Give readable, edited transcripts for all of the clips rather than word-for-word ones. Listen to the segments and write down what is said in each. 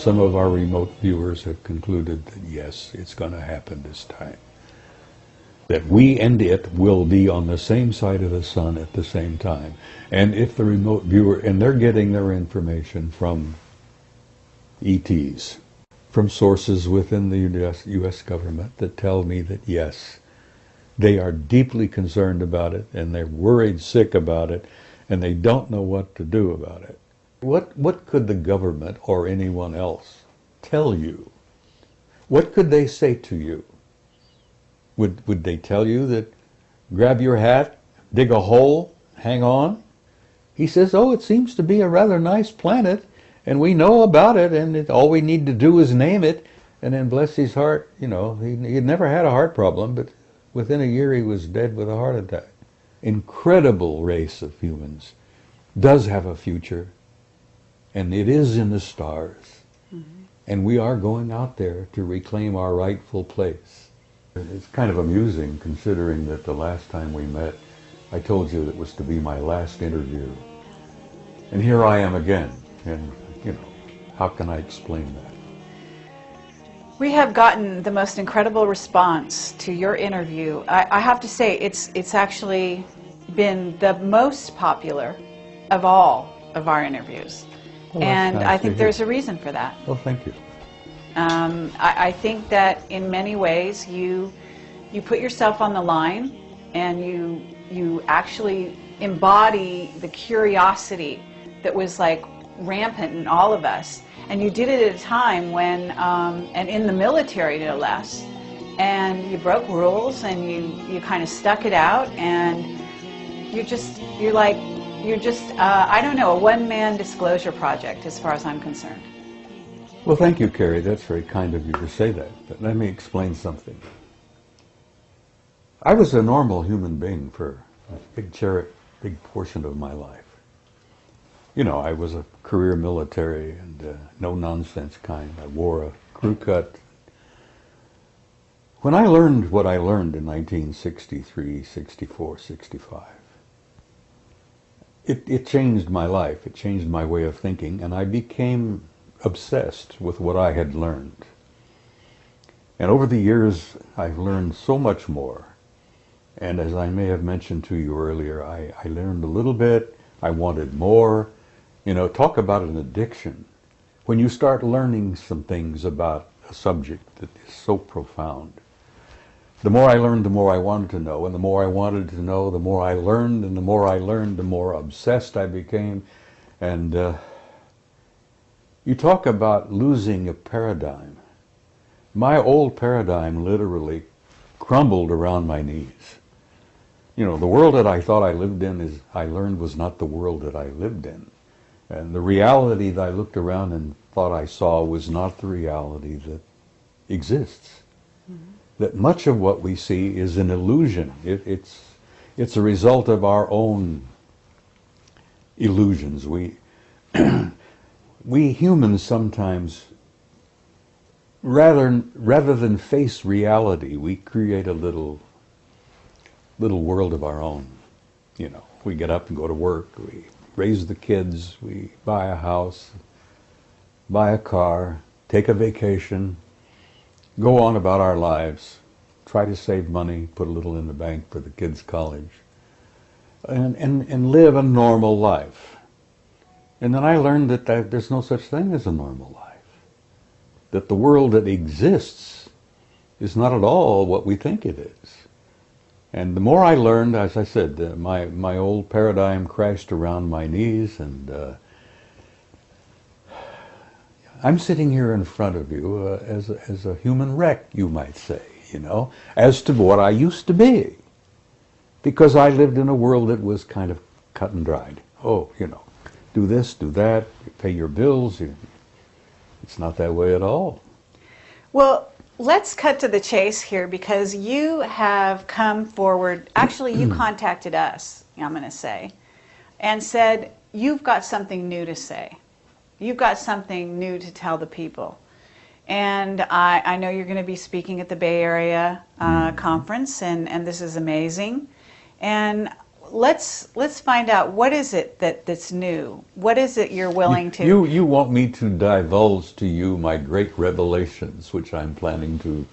some of our remote viewers have concluded that yes, it's going to happen this time. That we and it will be on the same side of the sun at the same time. And if the remote viewer, and they're getting their information from ETs, from sources within the US government that tell me that yes, they are deeply concerned about it, and they're worried sick about it, and they don't know what to do about it. What could the government or anyone else tell you? What could they say to you? Would they tell you that grab your hat, dig a hole, hang on? He says, oh, it seems to be a rather nice planet, and we know about it, and all we need to do is name it. And then bless his heart, you know, he had never had a heart problem, but within a year he was dead with a heart attack. Incredible race of humans, does have a future, and it is in the stars. Mm-hmm. And we are going out there to reclaim our rightful place. It's kind of amusing considering that the last time we met, I told you that it was to be my last interview. And here I am again, and you know, how can I explain that? We have gotten the most incredible response to your interview. I have to say, it's actually been the most popular of all of our interviews. Well, and nice I think there's a reason for that. Well, thank you. I think that in many ways you put yourself on the line, and you actually embody the curiosity that was like rampant in all of us. And you did it at a time when, and in the military no less, and you broke rules, and you kind of stuck it out, and you're just, I don't know, a one-man disclosure project as far as I'm concerned. Well, thank you, Carrie. That's very kind of you to say that. But let me explain something. I was a normal human being for a big portion of my life. You know, I was a career military and no-nonsense kind. I wore a crew cut. When I learned what I learned in 1963, 64, 65, it changed my life. It changed my way of thinking, and I became obsessed with what I had learned. And over the years, I've learned so much more. And as I may have mentioned to you earlier, I learned a little bit. I wanted more. You know, talk about an addiction. When you start learning some things about a subject that is so profound, the more I learned, the more I wanted to know. And the more I wanted to know, the more I learned. And the more I learned, the more obsessed I became. And you talk about losing a paradigm. My old paradigm literally crumbled around my knees. You know, the world that I thought I lived in, I learned was not the world that I lived in. And the reality that I looked around and thought I saw was not the reality that exists. Mm-hmm. That much of what we see is an illusion. It's a result of our own illusions. We humans sometimes, rather than face reality, we create a little world of our own. You know, we get up and go to work, we raise the kids, we buy a house, buy a car, take a vacation, go on about our lives, try to save money, put a little in the bank for the kids' college, and live a normal life. And then I learned that there's no such thing as a normal life. That the world that exists is not at all what we think it is. And the more I learned, as I said, my old paradigm crashed around my knees, and I'm sitting here in front of you as a human wreck, you might say, you know, as to what I used to be. Because I lived in a world that was kind of cut and dried. Oh, you know, do this, do that, you pay your bills. It's not that way at all. Well, let's cut to the chase here, because you have come forward, actually you contacted us, I'm going to say, and said, you've got something new to say. You've got something new to tell the people. And I know you're going to be speaking at the Bay Area conference, and this is amazing. And let's find out, what is it that's new? What is it you're willing to... You want me to divulge to you my great revelations, which I'm planning to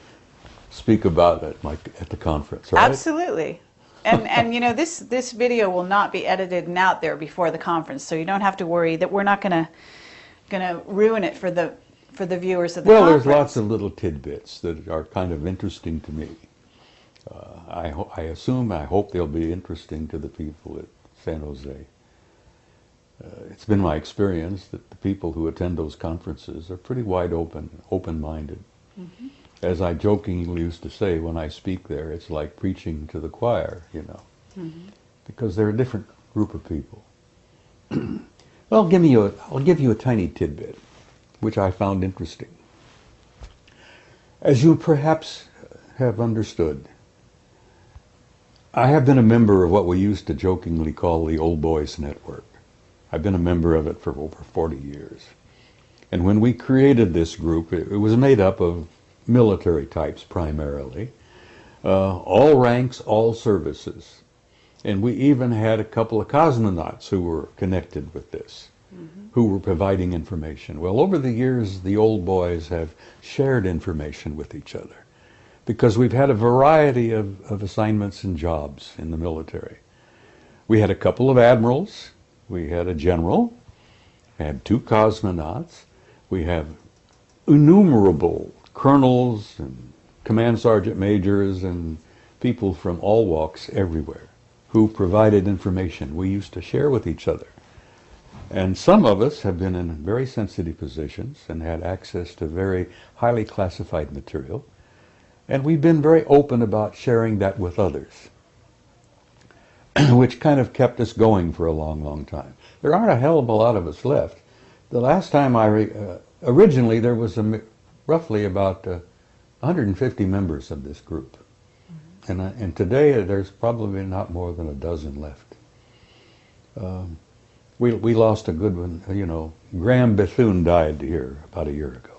speak about at the conference, right? Absolutely. And you know, this video will not be edited and out there before the conference, so you don't have to worry that we're not gonna ruin it for the viewers of the conference. Well, there's lots of little tidbits that are kind of interesting to me. I hope they'll be interesting to the people at San Jose. It's been my experience that the people who attend those conferences are pretty wide open-minded. Mm-hmm. As I jokingly used to say when I speak there, it's like preaching to the choir, you know, mm-hmm. because they're a different group of people. Well, I'll give you a tiny tidbit, which I found interesting. As you perhaps have understood, I have been a member of what we used to jokingly call the Old Boys Network. I've been a member of it for over 40 years. And when we created this group, it was made up of military types primarily, all ranks, all services. And we even had a couple of cosmonauts who were connected with this, mm-hmm. who were providing information. Well, over the years, the old boys have shared information with each other because we've had a variety of assignments and jobs in the military. We had a couple of admirals, we had a general, we had 2 cosmonauts, we have innumerable colonels and command sergeant majors and people from all walks everywhere who provided information we used to share with each other. And some of us have been in very sensitive positions and had access to very highly classified material, and we've been very open about sharing that with others, which kind of kept us going for a long, long time. There aren't a hell of a lot of us left. The last time originally there was roughly about 150 members of this group. Mm-hmm. And today there's probably not more than a dozen left. We lost a good one, you know. Graham Bethune died here about a year ago.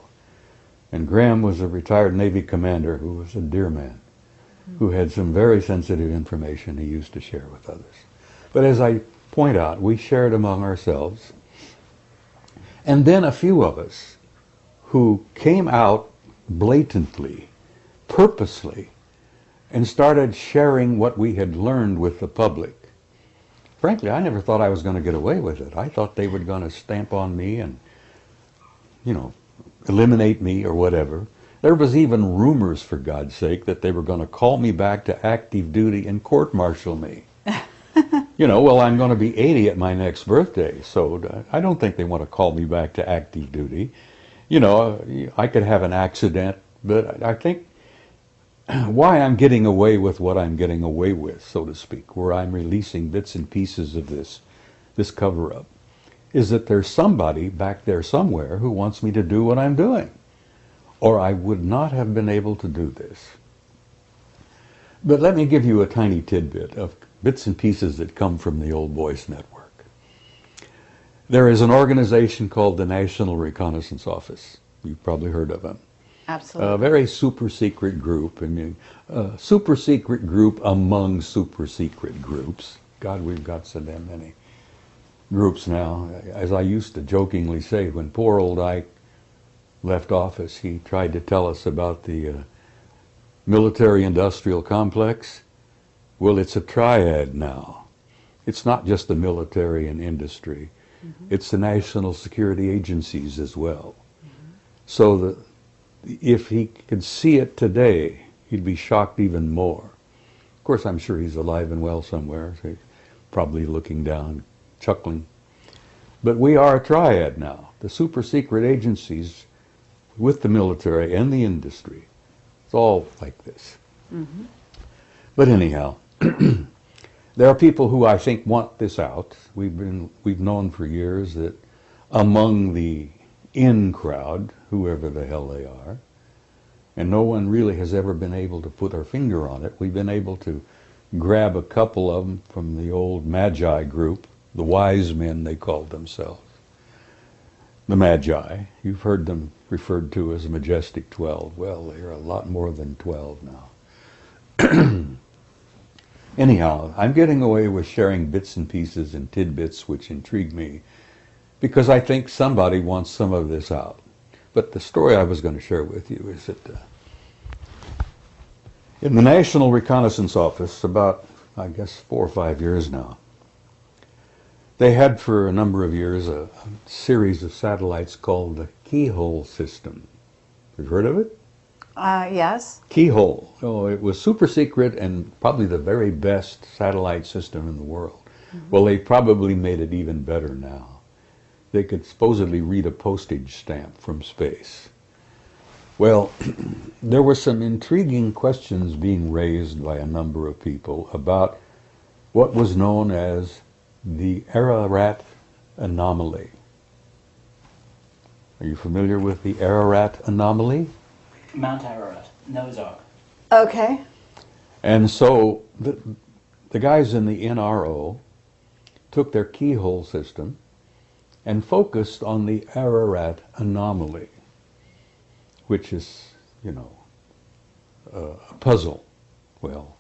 And Graham was a retired Navy commander who was a dear man, who had some very sensitive information he used to share with others. But as I point out, we shared among ourselves. And then a few of us who came out blatantly, purposely, and started sharing what we had learned with the public. Frankly, I never thought I was going to get away with it. I thought they were going to stamp on me and, you know, eliminate me or whatever. There was even rumors, for God's sake, that they were going to call me back to active duty and court-martial me. You know, well, I'm going to be 80 at my next birthday, so I don't think they want to call me back to active duty. You know, I could have an accident, but I think why I'm getting away with what I'm getting away with, so to speak, where I'm releasing bits and pieces of this cover-up, is that there's somebody back there somewhere who wants me to do what I'm doing, or I would not have been able to do this. But let me give you a tiny tidbit of bits and pieces that come from the Old Boys Network. There is an organization called the National Reconnaissance Office. You've probably heard of them. Absolutely. A very super secret group. I mean, super secret group among super secret groups. God, we've got so damn many groups now. As I used to jokingly say, when poor old Ike left office, he tried to tell us about the military-industrial complex. Well, it's a triad now. It's not just the military and industry. Mm-hmm. It's the national security agencies as well. Mm-hmm. So if he could see it today, he'd be shocked even more. Of course, I'm sure he's alive and well somewhere, so he's probably looking down, chuckling. But we are a triad now. The super secret agencies with the military and the industry. It's all like this. Mm-hmm. But anyhow, there are people who I think want this out. We've known for years that among the in crowd, whoever the hell they are, and no one really has ever been able to put our finger on it. We've been able to grab a couple of them from the old Magi group, the wise men they called themselves. The Magi, you've heard them referred to as the Majestic 12. Well, they're a lot more than 12 now. Anyhow, I'm getting away with sharing bits and pieces and tidbits which intrigue me because I think somebody wants some of this out. But the story I was going to share with you is that in the National Reconnaissance Office, about, I guess, 4 or 5 years now, they had for a number of years a series of satellites called the Keyhole system. Have you heard of it? Yes. Keyhole. Oh, it was super secret and probably the very best satellite system in the world. Mm-hmm. Well, they probably made it even better now. They could supposedly read a postage stamp from space. Well, there were some intriguing questions being raised by a number of people about what was known as the Ararat anomaly. Are you familiar with the Ararat anomaly? Mount Ararat, Noah's Ark. Okay. And so the guys in the NRO took their keyhole system and focused on the Ararat anomaly, which is, you know, a puzzle. Well,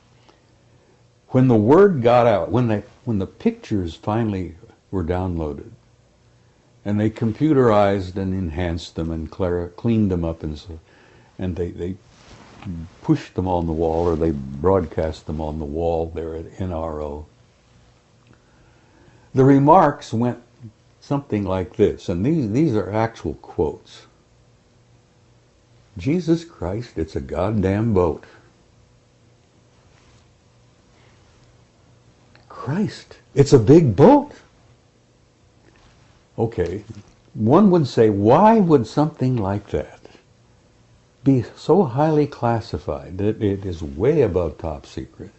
when the word got out, when the pictures finally were downloaded, and they computerized and enhanced them and cleaned them up, and they pushed them on the wall, or they broadcast them on the wall there at NRO, the remarks went something like this, and these are actual quotes. Jesus Christ, it's a goddamn boat. Christ, it's a big boat. Okay, one would say, why would something like that be so highly classified that it is way above top secret?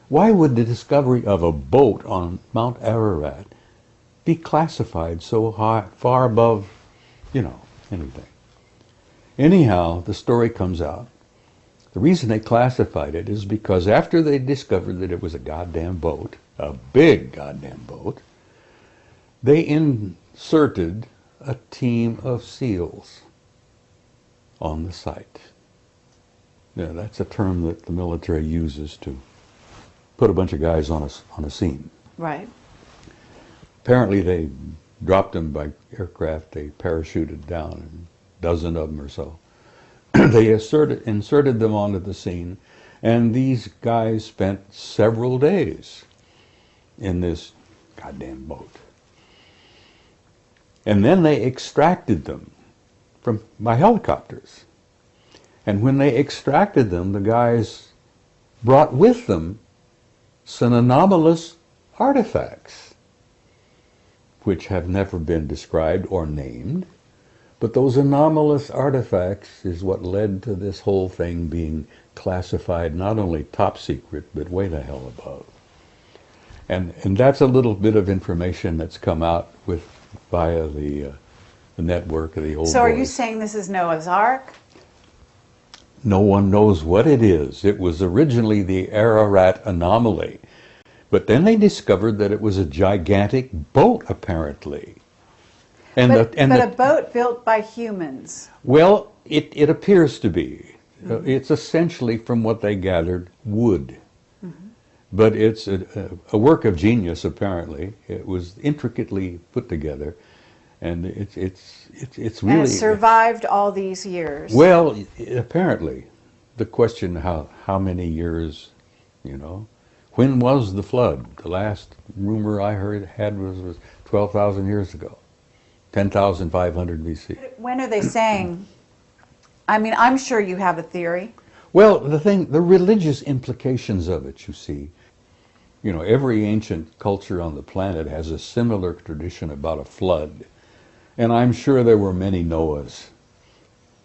Why would the discovery of a boat on Mount Ararat be classified so high, far above, you know, anything? Anyhow, the story comes out. The reason they classified it is because after they discovered that it was a goddamn boat, a big goddamn boat, they inserted a team of SEALs on the site. Yeah, that's a term that the military uses to put a bunch of guys on a scene. Right. Apparently they dropped them by aircraft, they parachuted down, a dozen of them or so. They inserted them onto the scene, and these guys spent several days in this goddamn boat. And then they extracted them by helicopters. And when they extracted them, the guys brought with them some anomalous artifacts, which have never been described or named. But those anomalous artifacts is what led to this whole thing being classified not only top secret, but way the hell above. And that's a little bit of information that's come out via the network of the old So are you boys. saying this is Noah's Ark? No one knows what it is. It was originally the Ararat anomaly. But then they discovered that it was a gigantic boat, apparently. But a boat built by humans. Well, it appears to be. Mm-hmm. It's essentially, from what they gathered, wood. Mm-hmm. But it's a work of genius, apparently. It was intricately put together, and it's really... And it survived all these years. Well, apparently. The question, how many years, you know? When was the flood? The last rumor I had was 12,000 years ago. 10,500 BC. When are they saying? I mean, I'm sure you have a theory. Well, the religious implications of it, you see. You know, every ancient culture on the planet has a similar tradition about a flood. And I'm sure there were many Noahs,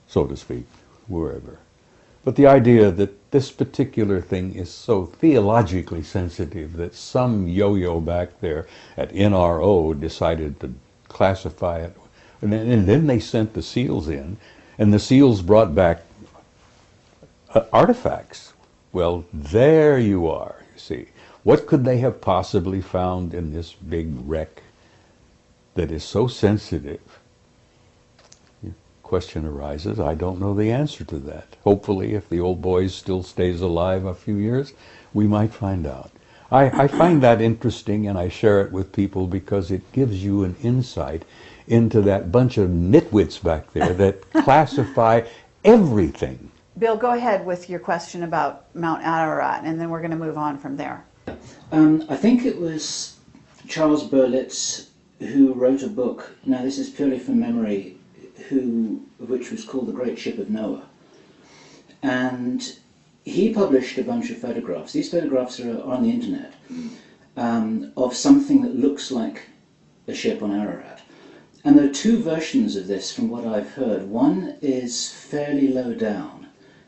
so to speak, wherever. But the idea that this particular thing is so theologically sensitive that some yo-yo back there at NRO decided to classify it, and then they sent the SEALs in, and the SEALs brought back artifacts. Well, there you are, you see. What could they have possibly found in this big wreck that is so sensitive? question arises, I don't know the answer to that. Hopefully, if the old boy still stays alive a few years, we might find out. I find that interesting, and I share it with people because it gives you an insight into that bunch of nitwits back there that classify everything. Bill, go ahead with your question about Mount Ararat, and then we're going to move on from there. I think it was Charles Berlitz who wrote a book, now this is purely from memory, which was called The Great Ship of Noah. And he published a bunch of photographs. These photographs are on the internet, of something that looks like a ship on Ararat. And there are two versions of this from what I've heard. One is fairly low down,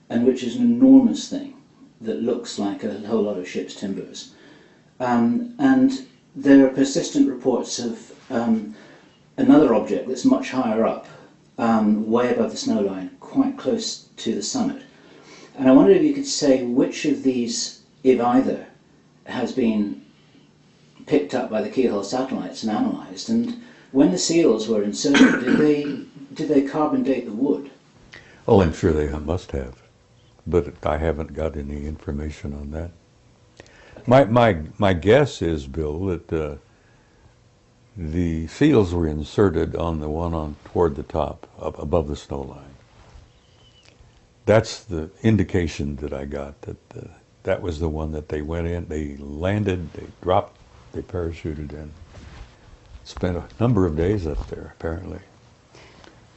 and which is an enormous thing that looks like a whole lot of ship's timbers. And there are persistent reports of another object that's much higher up, way above the snow line, quite close to the summit. And I wondered if you could say which of these, if either, has been picked up by the keyhole satellites and analysed, and when the seals were inserted, did they carbon date the wood? Oh, I'm sure they must have, but I haven't got any information on that. My guess is, Bill, that the seals were inserted on the one on toward the top, up above the snow line. That's the indication that I got, that that was the one that they went in, they landed, they dropped, they parachuted in. Spent a number of days up there, apparently.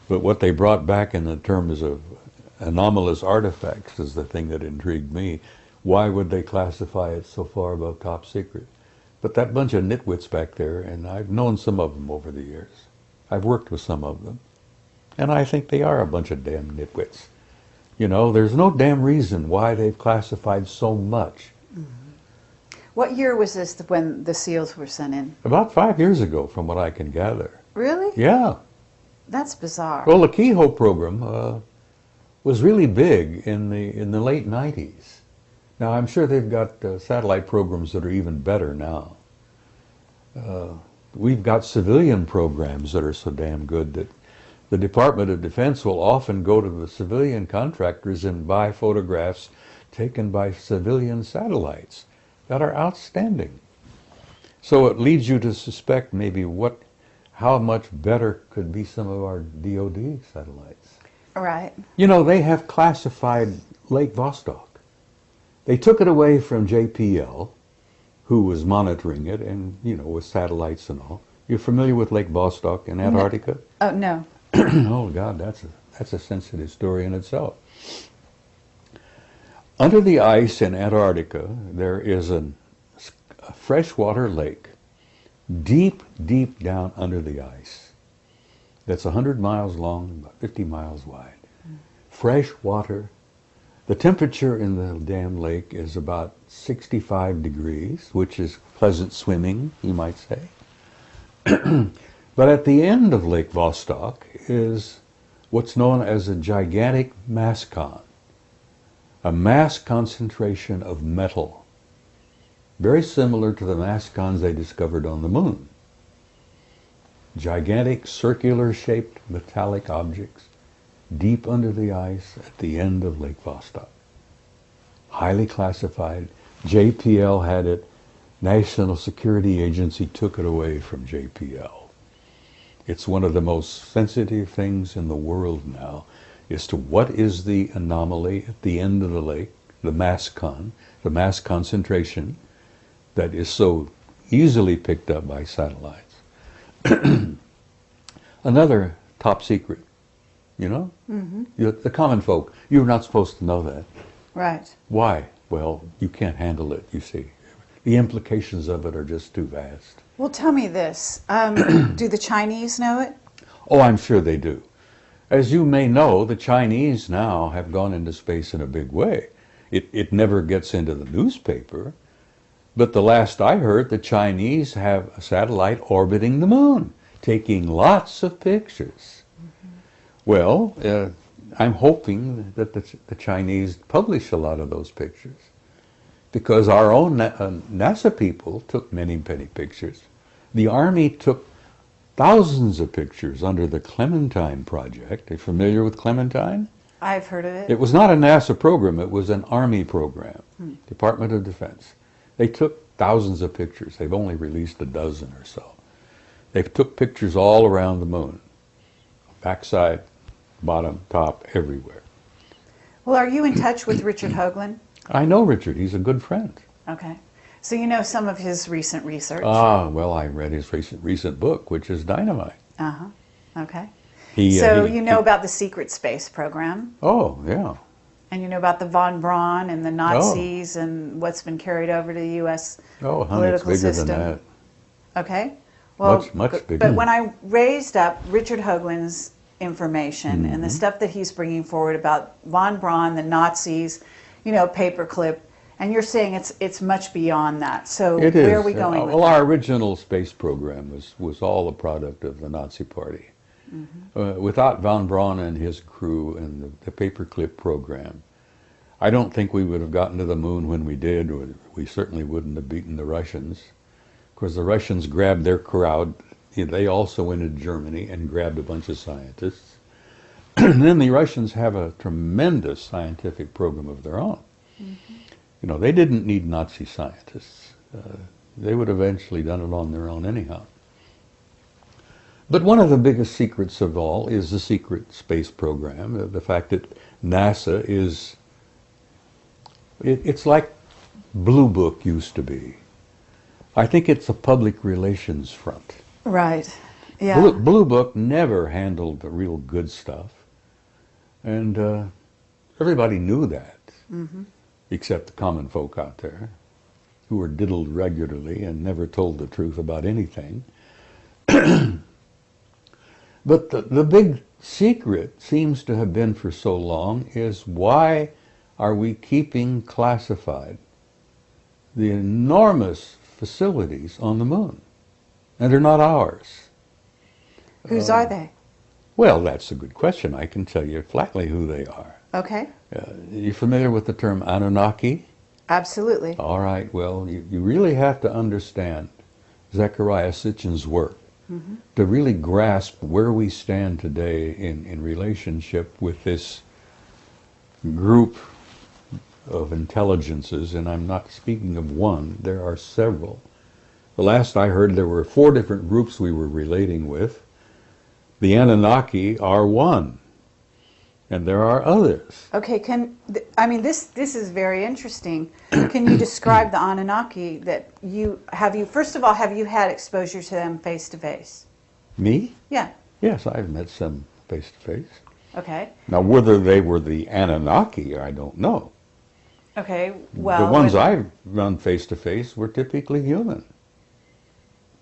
But what they brought back in the terms of anomalous artifacts is the thing that intrigued me. Why would they classify it so far above top secret? But that bunch of nitwits back there, and I've known some of them over the years. I've worked with some of them. And I think they are a bunch of damn nitwits. You know, there's no damn reason why they've classified so much. What year was this when the seals were sent in? About 5 years ago, from what I can gather. Really? Yeah. That's bizarre. Well, the Keyhole program was really big in the late 90s. Now, I'm sure they've got satellite programs that are even better now. We've got civilian programs that are so damn good that the Department of Defense will often go to the civilian contractors and buy photographs taken by civilian satellites that are outstanding. So it leads you to suspect maybe how much better could be some of our DoD satellites. Right. You know, they have classified Lake Vostok. They took it away from JPL, who was monitoring it, and, you know, with satellites and all. You're familiar with Lake Vostok in Antarctica? No. Oh, no. Oh, God, that's a sensitive story in itself. Under the ice in Antarctica, there is a freshwater lake, deep, deep down under the ice. That's 100 miles long, about 50 miles wide. Fresh water. The temperature in the damn lake is about 65 degrees, which is pleasant swimming, you might say. But at the end of Lake Vostok is what's known as a gigantic mass con, a mass concentration of metal, very similar to the mass cons they discovered on the moon. Gigantic circular-shaped metallic objects deep under the ice at the end of Lake Vostok. Highly classified. JPL had it. National Security Agency took it away from JPL. It's one of the most sensitive things in the world now as to what is the anomaly at the end of the lake, the mass concentration that is so easily picked up by satellites. Another top secret, you know? The common folk, you're not supposed to know that. Right. Why? Well, you can't handle it, you see. The implications of it are just too vast. Well, tell me this. Do the Chinese know it? Oh, I'm sure they do. As you may know, the Chinese now have gone into space in a big way. It never gets into the newspaper, but the last I heard, the Chinese have a satellite orbiting the moon, taking lots of pictures. Well, I'm hoping that the Chinese publish a lot of those pictures, because our own NASA people took many, many pictures. The Army took thousands of pictures under the Clementine Project. Are you familiar with Clementine? I've heard of it. It was not a NASA program, it was an Army program, Department of Defense. They took thousands of pictures. They've only released a dozen or so. They took pictures all around the moon, backside, bottom, top, everywhere. Well, are you in touch with Richard Hoagland? I know Richard, he's a good friend. Okay. So you know some of his recent research? Ah, well, I read his recent book, which is dynamite. Uh-huh. Okay. So you know about the secret space program, Oh, yeah. and you know about the von Braun and the Nazis and what's been carried over to the U.S. Oh, honey, it's political bigger system. than that. Okay. Well, Much bigger. But when I raised up Richard Hoagland's information and the Mm-hmm. stuff that he's bringing forward about von Braun, the Nazis, you know, paperclip, and you're saying it's much beyond that. So It is. where are we going with well, that? our original space program was all a product of the Nazi Party. Without von Braun and his crew and the paperclip program, I don't think we would have gotten to the moon when we did, or we certainly wouldn't have beaten the Russians. Because the Russians grabbed their crowd. They also went into Germany and grabbed a bunch of scientists. And then the Russians have a tremendous scientific program of their own. You know, they didn't need Nazi scientists. They would have eventually done it on their own anyhow. But one of the biggest secrets of all is the secret space program, the fact that NASA is, it's like Blue Book used to be. I think it's a public relations front. Right. Yeah. Blue Book never handled the real good stuff. And everybody knew that, except the common folk out there, who were diddled regularly and never told the truth about anything. But the big secret seems to have been for so long is, why are we keeping classified the enormous facilities on the moon? And they're not ours. Whose are they? Well, that's a good question. I can tell you flatly who they are. Okay. You familiar with the term Anunnaki? Absolutely. All right, well, you really have to understand Zecharia Sitchin's work to really grasp where we stand today in relationship with this group of intelligences, and I'm not speaking of one, there are several. The last I heard, there were 4 different groups we were relating with. The Anunnaki are one, and there are others. Okay, this is very interesting. Can you describe the Anunnaki that first of all, have you had exposure to them face to face? Me? Yeah. Yes, I've met some face to face. Okay. Now, whether they were the Anunnaki, I don't know. Okay, well. The ones I've run face to face were typically human.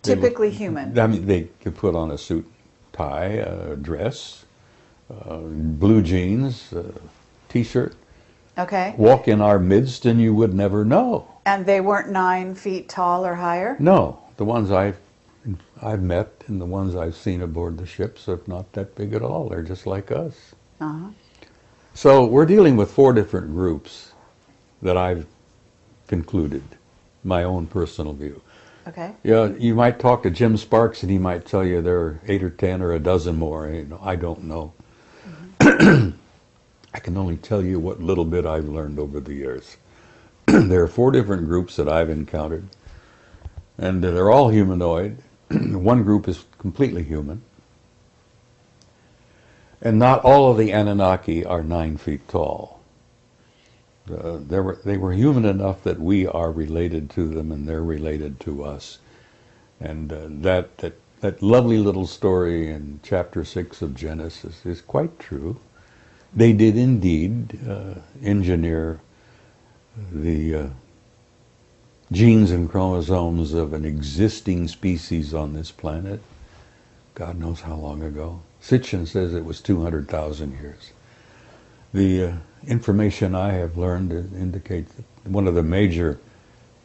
Typically human. I mean, they could put on a suit, tie, a dress, blue jeans, T-shirt, Okay. walk in our midst, and you would never know. And they weren't 9 feet tall or higher? No, the ones I've met and the ones I've seen aboard the ships are not that big at all. They're just like us. Uh-huh. So we're dealing with 4 different groups that I've concluded, my own personal view. Okay. Yeah, you might talk to Jim Sparks and he might tell you there are 8 or 10 or a dozen more. You know, I don't know. I can only tell you what little bit I've learned over the years. There are 4 different groups that I've encountered, and they're all humanoid. One group is completely human. And not all of the Anunnaki are 9 feet tall. They were human enough that we are related to them and they're related to us. And that lovely little story in chapter 6 of Genesis is quite true. They did indeed engineer the genes and chromosomes of an existing species on this planet. God knows how long ago. Sitchin says it was 200,000 years. The information I have learned indicates that one of the major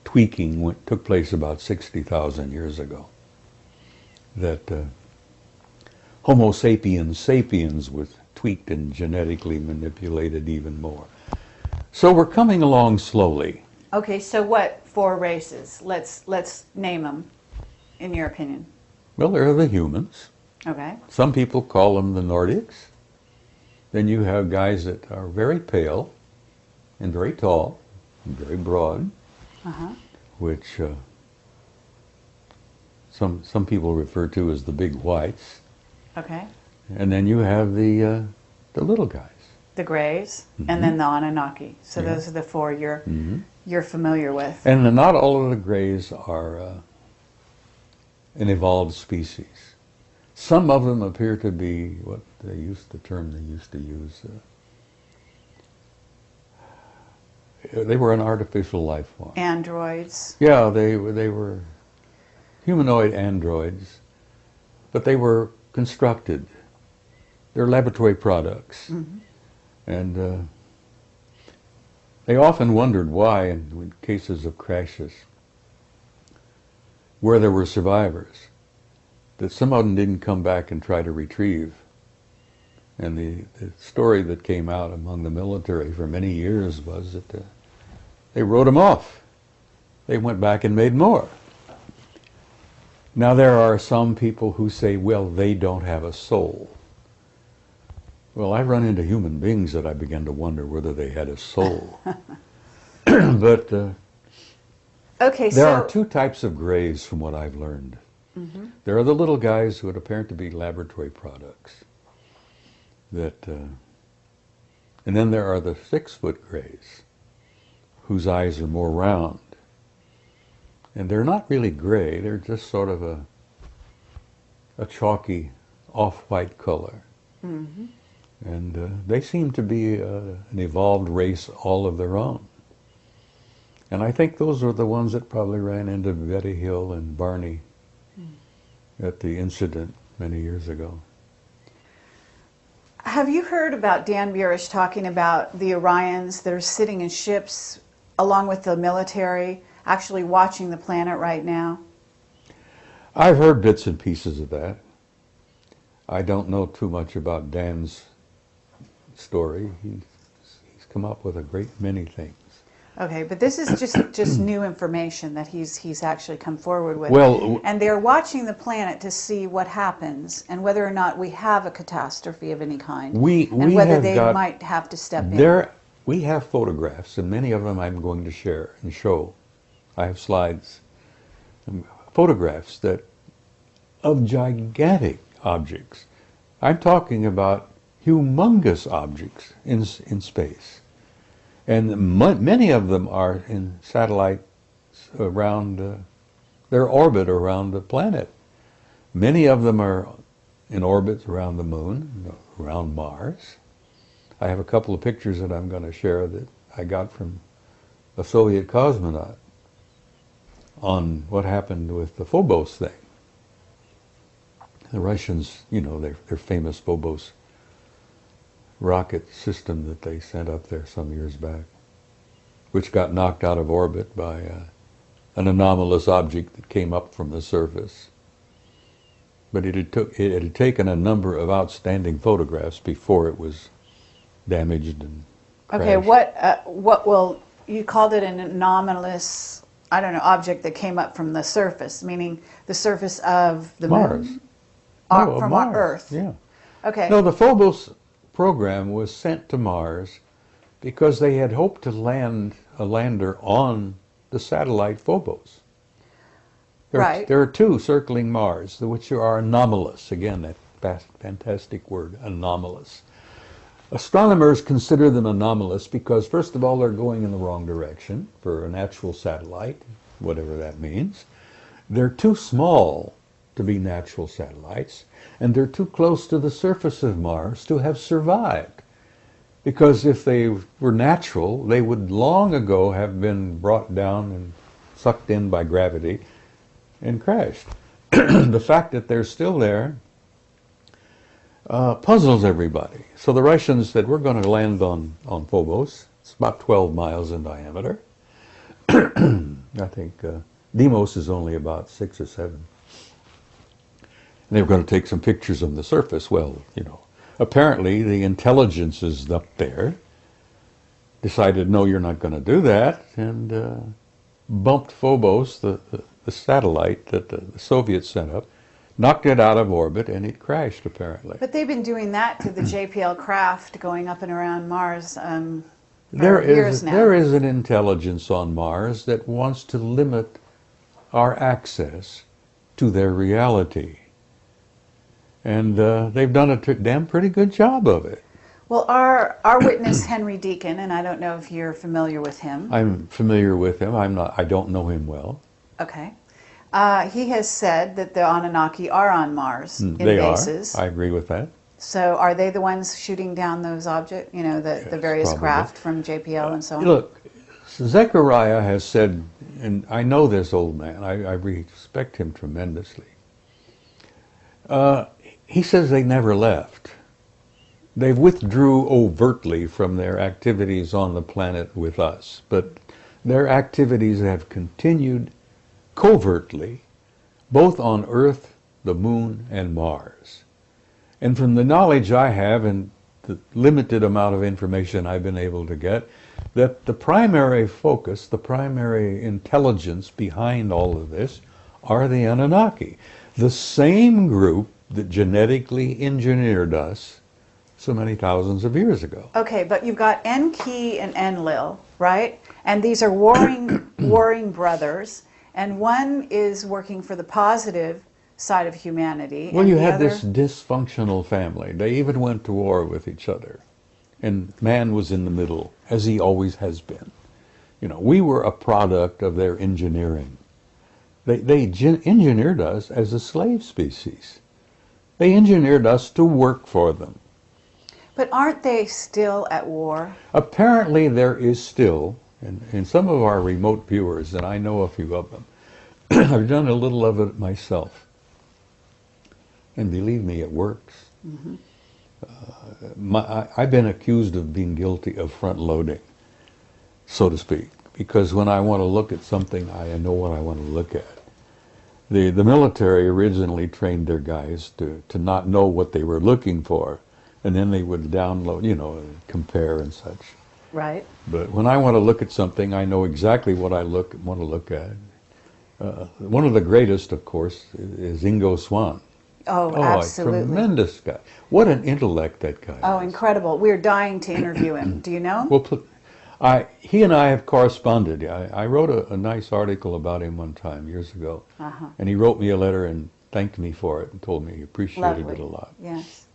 tweaking took place about 60,000 years ago. That Homo sapiens sapiens was tweaked and genetically manipulated even more. So we're coming along slowly. Okay, so what 4 races? Let's name them, in your opinion. Well, there are the humans. Okay. Some people call them the Nordics. Then you have guys that are very pale and very tall and very broad, which some people refer to as the big whites. Okay. And then you have the little guys. The Greys, and then the Anunnaki. So Yeah. those are the four you're familiar with. And not all of the Greys are an evolved species. Some of them appear to be what they used to use. They were an artificial life form. Androids. Yeah, they were humanoid androids, but they were constructed. They're laboratory products. And they often wondered why, in cases of crashes, where there were survivors, that some of them didn't come back and try to retrieve. And the story that came out among the military for many years was that they wrote them off. They went back and made more. Now there are some people who say, well, they don't have a soul. Well, I run into human beings that I began to wonder whether they had a soul. But Okay, there so are two types of Greys from what I've learned. There are the little guys who would appear to be laboratory products. And then there are the 6-foot Greys, whose eyes are more round. And they're not really gray, they're just sort of a chalky off-white color. And they seem to be an evolved race all of their own. And I think those were the ones that probably ran into Betty Hill and Barney at the incident many years ago. have you heard about Dan Burish talking about the Orions that are sitting in ships along with the military, actually watching the planet right now? I've heard bits and pieces of that. I don't know too much about Dan's story. He's come up with a great many things. Okay, but this is just new information that he's actually come forward with. Well, and they're watching the planet to see what happens and whether or not we have a catastrophe of any kind, and whether they might have to step in. We have photographs, and many of them I'm going to share and show. I have slides, photographs of gigantic objects. I'm talking about humongous objects in space. And many of them are in satellites around their orbit around the planet. Many of them are in orbits around the moon, around Mars. I have a couple of pictures that I'm going to share that I got from a Soviet cosmonaut on what happened with the Phobos thing. The Russians, you know, their famous Phobos rocket system that they sent up there some years back, which got knocked out of orbit by an anomalous object that came up from the surface. But it had taken a number of outstanding photographs before it was damaged and crashed. Okay, what will you called it an anomalous, I don't know, object that came up from the surface, meaning the surface of the Mars. moon? From Mars. Our Earth. Yeah. Okay. No, the Phobos program was sent to Mars because they had hoped to land a lander on the satellite Phobos. Right. There are two circling Mars, which are anomalous. Again, that fantastic word, anomalous. Astronomers consider them anomalous because, first of all, they're going in the wrong direction for a natural satellite, whatever that means. They're too small to be natural satellites, and they're too close to the surface of Mars to have survived. Because if they were natural, they would long ago have been brought down and sucked in by gravity and crashed. The fact that they're still there puzzles everybody. So the Russians said, we're going to land on Phobos. It's about 12 miles in diameter. I think Deimos is only about 6 or 7. And they were going to take some pictures on the surface. Well, you know, apparently the intelligences up there decided, no, you're not going to do that, and bumped Phobos, the satellite that the Soviets sent up, knocked it out of orbit, and it crashed, apparently. But they've been doing that to the JPL craft going up and around Mars There for years is, now. there is an intelligence on Mars that wants to limit our access to their reality. And they've done a damn pretty good job of it. Well, our witness, Henry Deacon, and I don't know if you're familiar with him. I'm familiar with him. I don't know him well. Okay. He has said that the Anunnaki are on Mars in They bases. are. I agree with that. So are they the ones shooting down those objects, you know, the various probably. craft from JPL and so on? Look, Zechariah has said, and I know this old man, I respect him tremendously. He says they never left. They withdrew overtly from their activities on the planet with us, but their activities have continued covertly, both on Earth, the Moon, and Mars. And from the knowledge I have and the limited amount of information I've been able to get, that the primary focus, the primary intelligence behind all of this are the Anunnaki, the same group that genetically engineered us so many thousands of years ago. Okay, but you've got Enki and Enlil, right? And these are warring brothers, and one is working for the positive side of humanity. Well, and you the had other... this dysfunctional family. They even went to war with each other. And man was in the middle, as he always has been. You know, we were a product of their engineering. They engineered us as a slave species. They engineered us to work for them. But aren't they still at war? Apparently there is still, in some of our remote viewers, and I know a few of them, I've done a little of it myself. And believe me, it works. Mm-hmm. I've been accused of being guilty of front-loading, so to speak, because when I want to look at something, I know what I want to look at. The military originally trained their guys to not know what they were looking for, and then they would download, you know, compare and such. Right. But when I want to look at something, I know exactly what I want to look at. One of the greatest, of course, is Ingo Swann. Oh, absolutely. A tremendous guy. What an intellect that guy Oh, is. incredible. We're dying to interview him. Do you know him? Well, he and I have corresponded. I wrote a nice article about him one time, years ago. Uh-huh. And he wrote me a letter and thanked me for it and told me he appreciated Lovely. it a lot. Yes.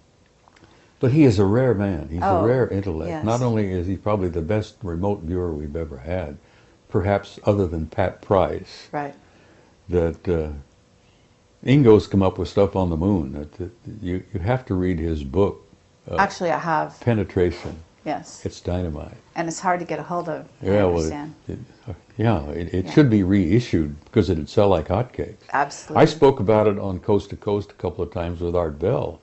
But he is a rare man. He's Oh, a rare intellect. yes. Not only is he probably the best remote viewer we've ever had, perhaps other than Pat Price, Right. that Ingo's come up with stuff on the moon. That you have to read his book, Actually, I have. Penetration. Yes. It's dynamite. And it's hard to get a hold of. I Yeah, well, understand. it should be reissued because it'd sell like hotcakes. Absolutely. I spoke about it on Coast to Coast a couple of times with Art Bell,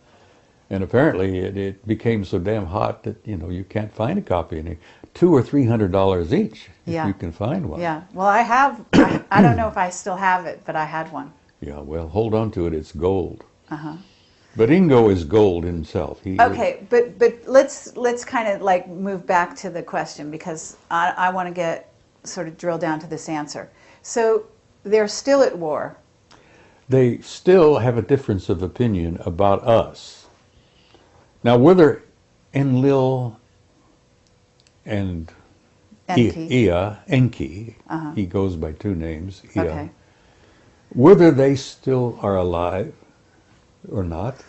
and apparently it became so damn hot that you can't find a copy, and $200 or $300 each if you can find one. Yeah. Well, I have. I don't know if I still have it, but I had one. Yeah. Well, hold on to it. It's gold. Uh-huh. But Ingo is gold himself. Okay, but let's kind of like move back to the question, because I want to get sort of drill down to this answer. So they're still at war. They still have a difference of opinion about us. Now, whether Enlil and Enki, he goes by two names, Okay. whether they still are alive or not,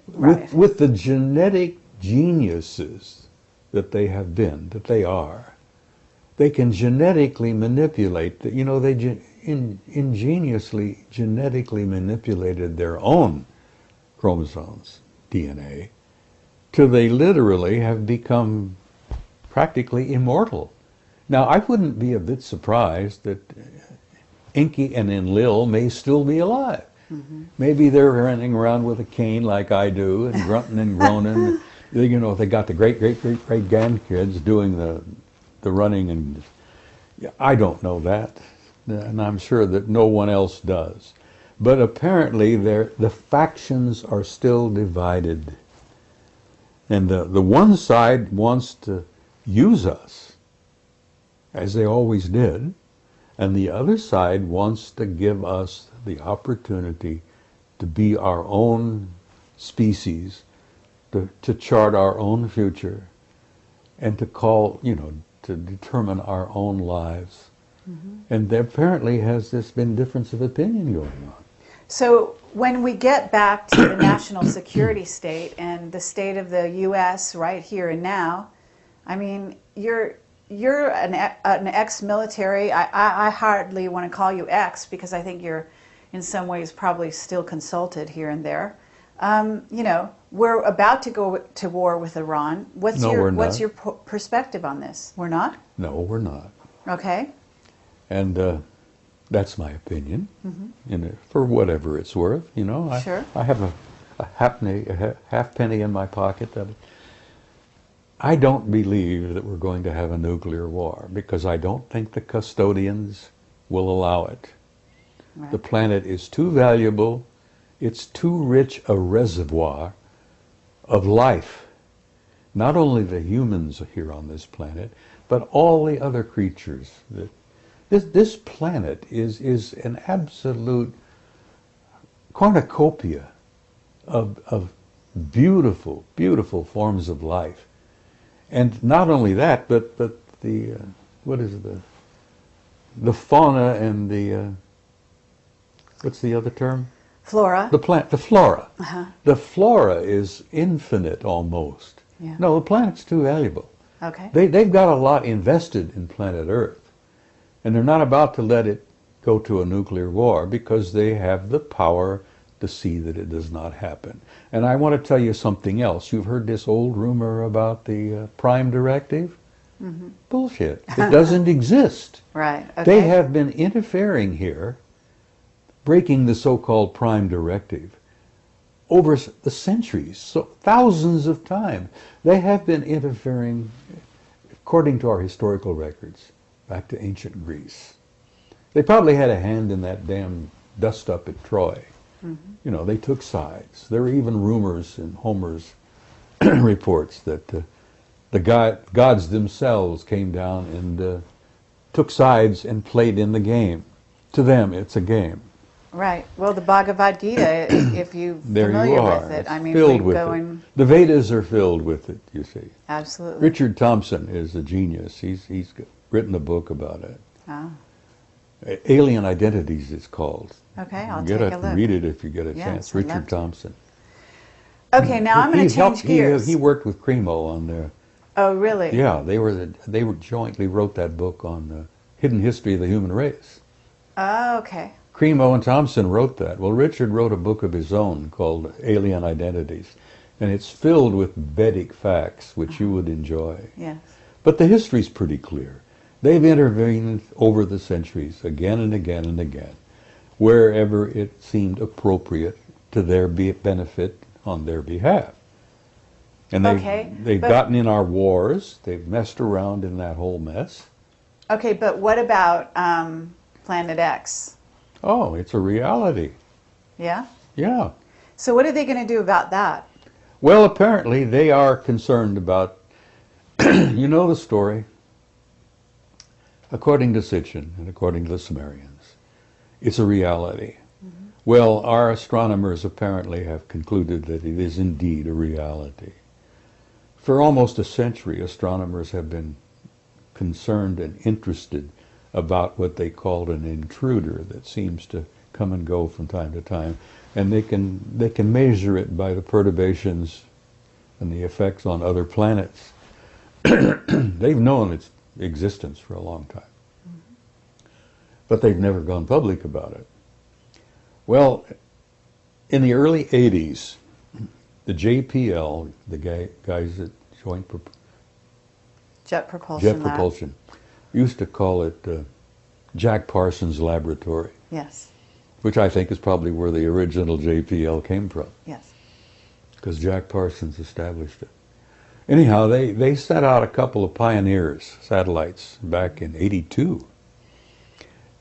Right. with the genetic geniuses that they have been, that they are, they can genetically manipulate, they ingeniously genetically manipulated their own chromosomes, DNA, till they literally have become practically immortal. Now, I wouldn't be a bit surprised that Enki and Enlil may still be alive. Mm-hmm. Maybe they're running around with a cane like I do, and grunting and groaning. They got the great grandkids doing the running, and I don't know that, and I'm sure that no one else does. But apparently, the factions are still divided, and the one side wants to use us, as they always did, and the other side wants to give us the opportunity to be our own species, to chart our own future, and to call, to determine our own lives. And there apparently has this been difference of opinion going on. So when we get back to the national security state and the state of the U.S. right here and now, I mean, you're an ex-military. I hardly want to call you ex because I think you're in some ways probably still consulted here and there. We're about to go to war with Iran. What's your perspective on this? We're not? No, we're not. Okay. And that's my opinion. For whatever it's worth, Sure. I have a half penny in my pocket that I don't believe that we're going to have a nuclear war because I don't think the custodians will allow it. Right. The planet is too valuable. It's too rich a reservoir of life. Not only the humans here on this planet, but all the other creatures. This planet is an absolute cornucopia of beautiful, beautiful forms of life. And not only that, but the the fauna and the what's the other term? Flora. The flora. Uh-huh. The flora is infinite almost. Yeah. No, the planet's too valuable. Okay. They've got a lot invested in planet Earth, and they're not about to let it go to a nuclear war because they have the power to see that it does not happen. And I want to tell you something else. You've heard this old rumor about the Prime Directive? Bullshit. It doesn't exist. Right. Okay. They have been interfering here, breaking the so-called Prime Directive over the centuries, so thousands of times. They have been interfering, according to our historical records, back to ancient Greece. They probably had a hand in that damn dust-up at Troy. They took sides. There were even rumors in Homer's reports that the gods themselves came down and took sides and played in the game. To them, it's a game. Right. Well, the Bhagavad Gita, if you're There familiar you are. with it, It's I mean, filled we with go it. in. The Vedas are filled with it, you see. Absolutely. Richard Thompson is a genius. He's written a book about it. Oh. Alien Identities, it's called. Okay, I'll Get take a look. Read it if you get a Yes, chance. I'd love Richard to. Thompson. Okay, now I'm going to change gears. He worked with Cremo on there. Oh, really? Yeah, they were jointly wrote that book on the hidden history of the human race. Oh, okay. Cremo and Thompson wrote that. Well, Richard wrote a book of his own called Alien Identities, and it's filled with Vedic facts, which you would enjoy. Yes. But the history's pretty clear. They've intervened over the centuries, again and again and again, wherever it seemed appropriate to their benefit on their behalf. And they've gotten in our wars. They've messed around in that whole mess. Okay, but what about Planet X? Oh, it's a reality. Yeah? Yeah. So what are they going to do about that? Well, apparently they are concerned about, you know the story. According to Sitchin and according to the Sumerians, it's a reality. Well, our astronomers apparently have concluded that it is indeed a reality. For almost a century, astronomers have been concerned and interested about what they called an intruder that seems to come and go from time to time, and they can measure it by the perturbations and the effects on other planets. They've known its existence for a long time, but they've never gone public about it. Well, in the early 80s, the JPL, the guys at Jet Propulsion Lab. Propulsion, used to call it Jack Parsons Laboratory, Yes. which I think is probably where the original JPL came from, Yes. because Jack Parsons established it. Anyhow, they sent out a couple of Pioneers satellites back in '82,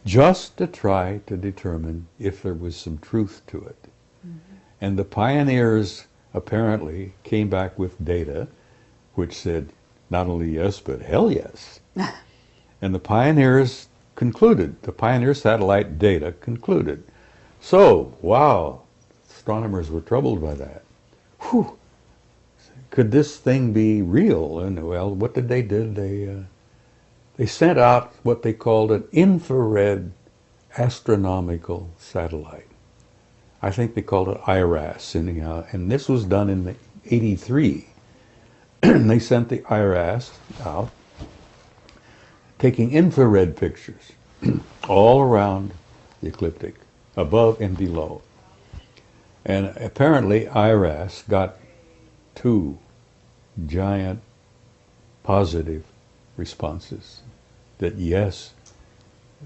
just to try to determine if there was some truth to it. And the Pioneers apparently came back with data which said not only yes, but hell yes. And the Pioneers concluded, the Pioneer satellite data concluded. So, wow, astronomers were troubled by that. Whew! Could this thing be real? And well, what did they do? They sent out what they called an infrared astronomical satellite. I think they called it IRAS anyhow, and this was done in '83. They sent the IRAS out, taking infrared pictures all around the ecliptic, above and below. And apparently IRAS got 2 giant positive responses that yes,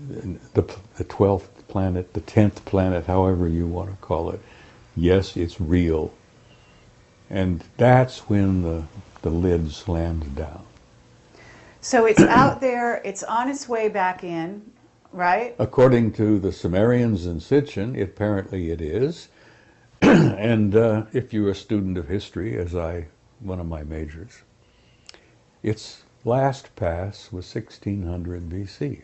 the 12th planet, the 10th planet, however you want to call it, yes, it's real. And that's when the lid slammed down. So it's out there, it's on its way back in, right? According to the Sumerians in Sitchin, apparently it is. And if you're a student of history, as one of my majors, its last pass was 1600 BC.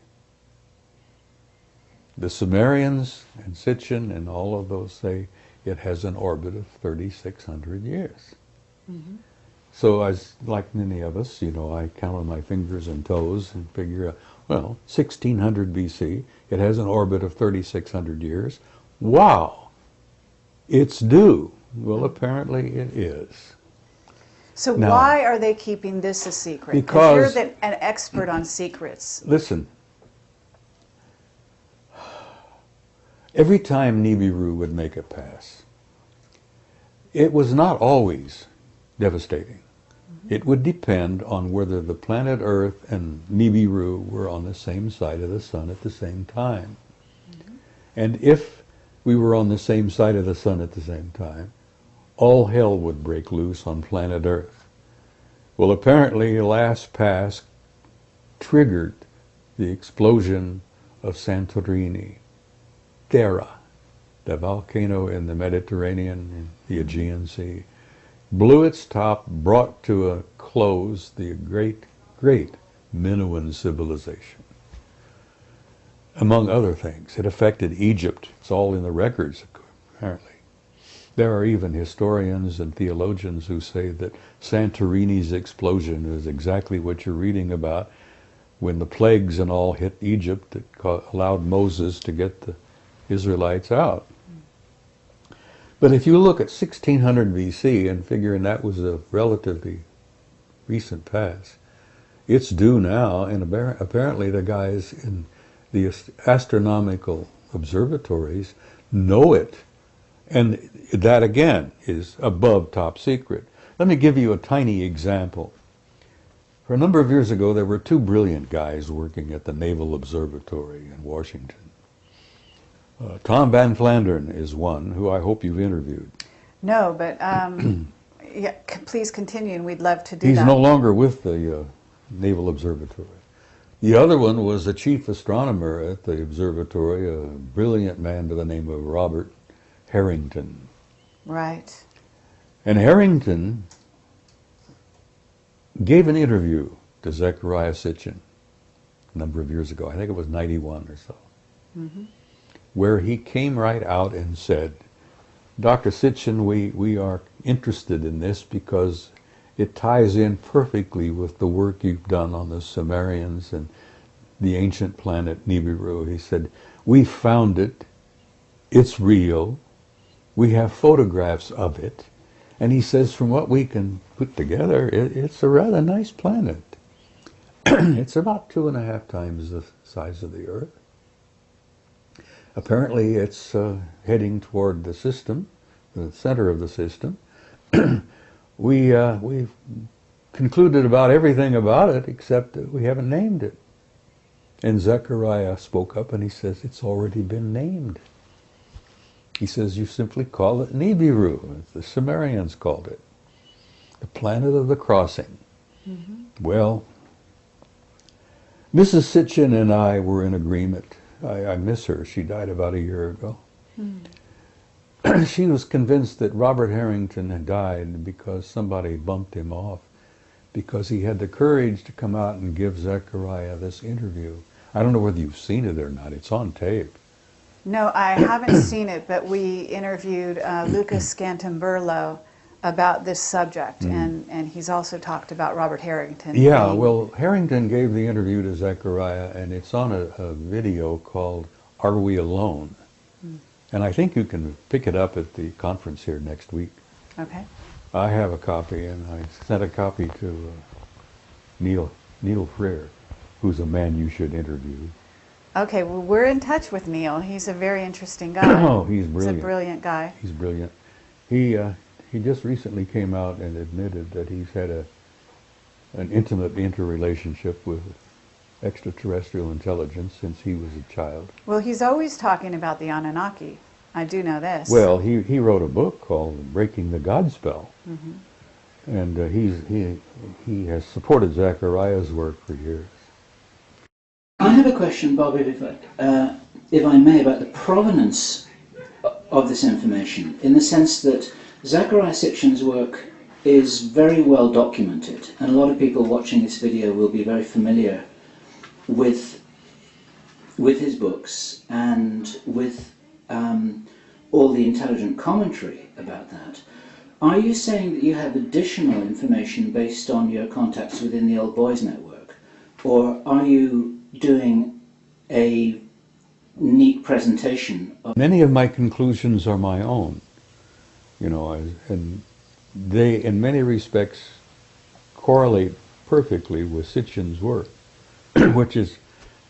The Sumerians and Sitchin and all of those say it has an orbit of 3,600 years. Mm-hmm. So as like many of us, I count on my fingers and toes and figure out, well, 1600 BC, it has an orbit of 3,600 years. Wow! It's due. Well, apparently it is. So now, why are they keeping this a secret? Because you're an expert on secrets. Listen, every time Nibiru would make a pass, it was not always devastating. Mm-hmm. It would depend on whether the planet Earth and Nibiru were on the same side of the sun at the same time. Mm-hmm. And if we were on the same side of the sun at the same time, all hell would break loose on planet Earth. Well, apparently the last pass triggered the explosion of Santorini, Thera, the volcano in the Mediterranean and the Aegean Sea, blew its top, brought to a close the great Minoan civilization. Among other things, it affected Egypt. It's all in the records, apparently. There are even historians and theologians who say that Santorini's explosion is exactly what you're reading about when the plagues and all hit Egypt that allowed Moses to get the Israelites out. But if you look at 1600 BC and figuring that was a relatively recent pass, it's due now, and apparently the guys in the astronomical observatories know it. And that, again, is above top secret. Let me give you a tiny example. For a number of years ago, there were 2 brilliant guys working at the Naval Observatory in Washington. Tom Van Flandern is one, who I hope you've interviewed. No, but yeah, please continue, and we'd love to do He's that. no longer with the Naval Observatory. The other one was the chief astronomer at the observatory, a brilliant man by the name of Robert Harrington. Right. And Harrington gave an interview to Zecharia Sitchin a number of years ago. I think it was 91 or so. Mm-hmm. Where he came right out and said, Dr. Sitchin, we are interested in this because it ties in perfectly with the work you've done on the Sumerians and the ancient planet Nibiru. He said, we found it, it's real, we have photographs of it, and he says from what we can put together, it's a rather nice planet. It's about 2.5 times the size of the Earth. Apparently it's heading toward the system, the center of the system. We've concluded about everything about it except that we haven't named it. And Zecharia spoke up and he says, it's already been named. He says, you simply call it Nibiru, as the Sumerians called it, the planet of the crossing. Mm-hmm. Well, Mrs. Sitchin and I were in agreement. I miss her. She died about a year ago. Mm. She was convinced that Robert Harrington had died because somebody bumped him off, because he had the courage to come out and give Zecharia this interview. I don't know whether you've seen it or not. It's on tape. No, I haven't seen it, but we interviewed Lucas Scantamburlo about this subject, and he's also talked about Robert Harrington. Yeah, being- well, Harrington gave the interview to Zechariah, and it's on a video called Are We Alone? And I think you can pick it up at the conference here next week. Okay. I have a copy, and I sent a copy to Neil Frere, who's a man you should interview. Okay, well, we're in touch with Neil. He's a very interesting guy. Oh, he's brilliant. He's a brilliant guy. He's brilliant. He just recently came out and admitted that he's had an intimate interrelationship with extraterrestrial intelligence since he was a child. Well, he's always talking about the Anunnaki. I do know this. Well, he wrote a book called Breaking the Godspell, and he has supported Zechariah's work for years. I have a question, Bobby, if I may, about the provenance of this information, in the sense that Zecharia Sitchin's work is very well documented, and a lot of people watching this video will be very familiar with his books and with all the intelligent commentary about that. Are you saying that you have additional information based on your contacts within the Old Boys Network, or are you doing a neat presentation of... Many of my conclusions are my own, and they, in many respects, correlate perfectly with Sitchin's work, which is,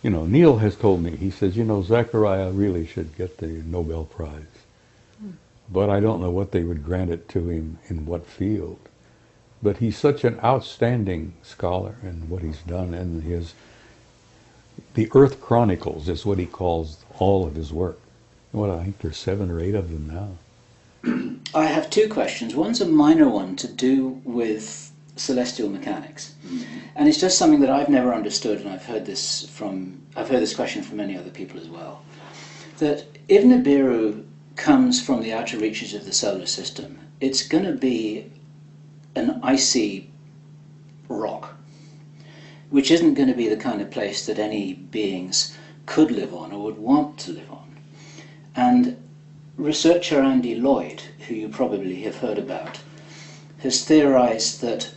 Neil has told me, he says, Zechariah really should get the Nobel Prize. But I don't know what they would grant it to him in what field. But he's such an outstanding scholar in what he's done, and the Earth Chronicles is what he calls all of his work. I think there's 7 or 8 of them now. I have 2 questions. One's a minor one to do with celestial mechanics. And it's just something that I've never understood, and I've heard this question from many other people as well. That if Nibiru comes from the outer reaches of the solar system, it's going to be an icy rock, which isn't going to be the kind of place that any beings could live on or would want to live on. And researcher Andy Lloyd, who you probably have heard about, has theorized that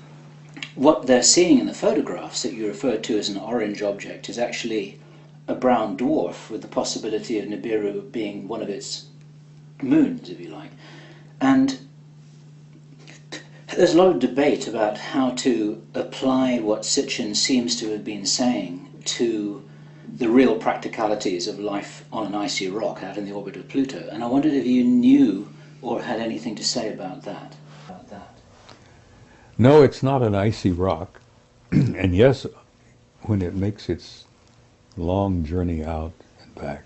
what they're seeing in the photographs that you referred to as an orange object is actually a brown dwarf, with the possibility of Nibiru being one of its moons, if you like. And there's a lot of debate about how to apply what Sitchin seems to have been saying to the real practicalities of life on an icy rock out in the orbit of Pluto. And I wondered if you knew or had anything to say about that. No, it's not an icy rock. And yes, when it makes its long journey out and back,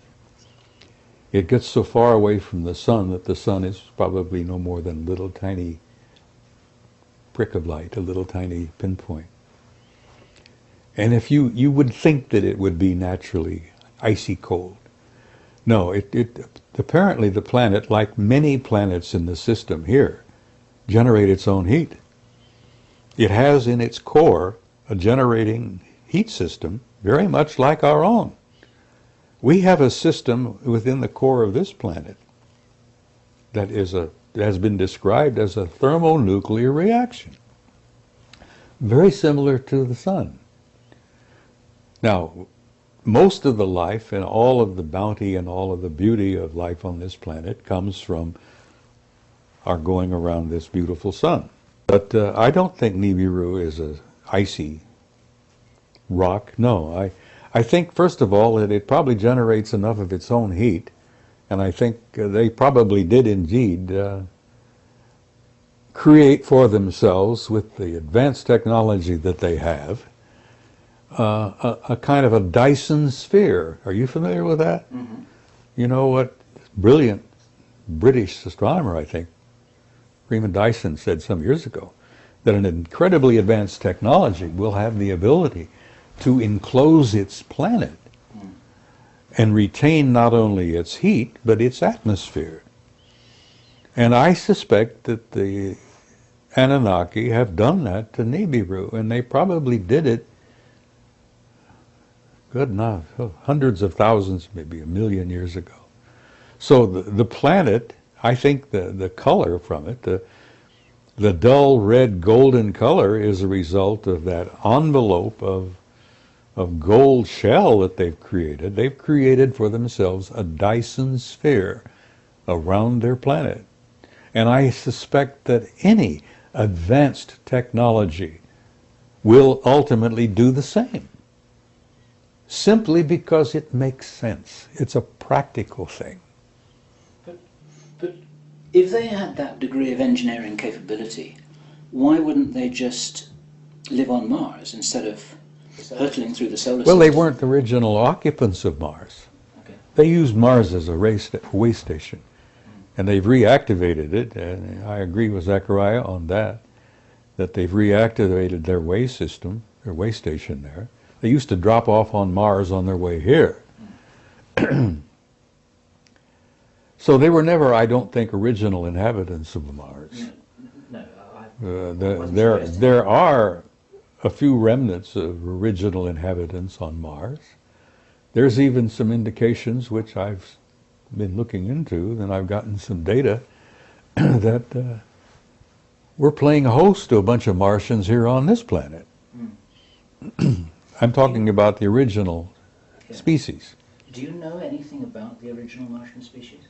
it gets so far away from the sun that the sun is probably no more than a little tiny prick of light, a little tiny pinpoint. And if you would think that it would be naturally icy cold. No, apparently the planet, like many planets in the system here, generate its own heat. It has in its core a generating heat system very much like our own. We have a system within the core of this planet that has been described as a thermonuclear reaction, very similar to the sun. Now, most of the life and all of the bounty and all of the beauty of life on this planet comes from our going around this beautiful sun. But I don't think Nibiru is an icy rock. No, I think, first of all, that it probably generates enough of its own heat, and I think they probably did indeed create for themselves, with the advanced technology that they have, a kind of a Dyson sphere. Are you familiar with that? Mm-hmm. You know what? Brilliant British astronomer, I think, Freeman Dyson, said some years ago that an incredibly advanced technology will have the ability to enclose its planet and retain not only its heat, but its atmosphere. And I suspect that the Anunnaki have done that to Nibiru, and they probably did it, good enough, hundreds of thousands, maybe 1 million years ago. So the planet, I think the color from it, the dull red golden color is a result of that envelope of gold shell that they've created. They've created for themselves a Dyson sphere around their planet. And I suspect that any advanced technology will ultimately do the same, simply because it makes sense. It's a practical thing. But if they had that degree of engineering capability, why wouldn't they just live on Mars instead of hurtling through the solar system? Well, they weren't the original occupants of Mars. Okay. They used Mars as a way station, and they've reactivated it, and I agree with Zechariah on that they've reactivated their way system, their way station there. They used to drop off on Mars on their way here. So they were never, I don't think, original inhabitants of Mars. There are a few remnants of original inhabitants on Mars. There's even some indications, which I've been looking into, and I've gotten some data, that we're playing host to a bunch of Martians here on this planet. I'm talking about the original species. Do you know anything about the original Martian species?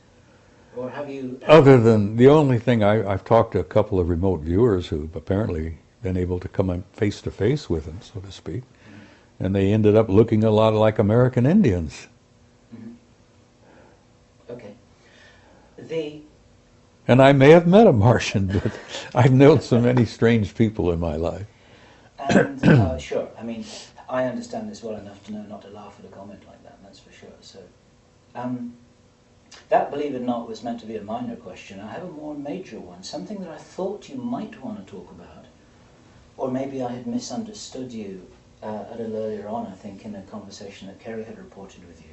Or have you... Other than the only thing, I've talked to a couple of remote viewers who've apparently been able to come face to face with them, so to speak, and they ended up looking a lot like American Indians. Okay. And I may have met a Martian, but I've known so many strange people in my life. And sure, I mean, I understand this well enough to know not to laugh at a comment like that, that's for sure. So, that, believe it or not, was meant to be a minor question. I have a more major one, something that I thought you might want to talk about, or maybe I had misunderstood you a little earlier on, I think, in a conversation that Kerry had reported with you.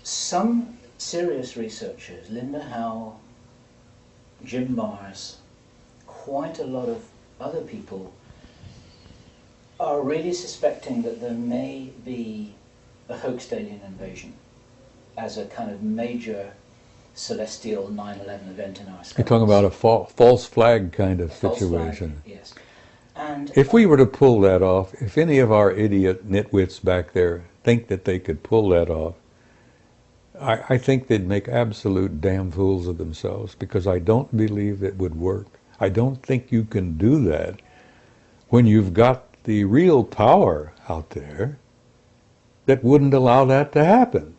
Some serious researchers, Linda Howe, Jim Mars, quite a lot of other people, are really suspecting that there may be a hoaxed alien invasion as a kind of major celestial 9/11 event in our sky. You're talking about a false flag kind of situation. Flag, yes. And if we were to pull that off, if any of our idiot nitwits back there think that they could pull that off, I think they'd make absolute damn fools of themselves, because I don't believe it would work. I don't think you can do that when you've got the real power out there that wouldn't allow that to happen.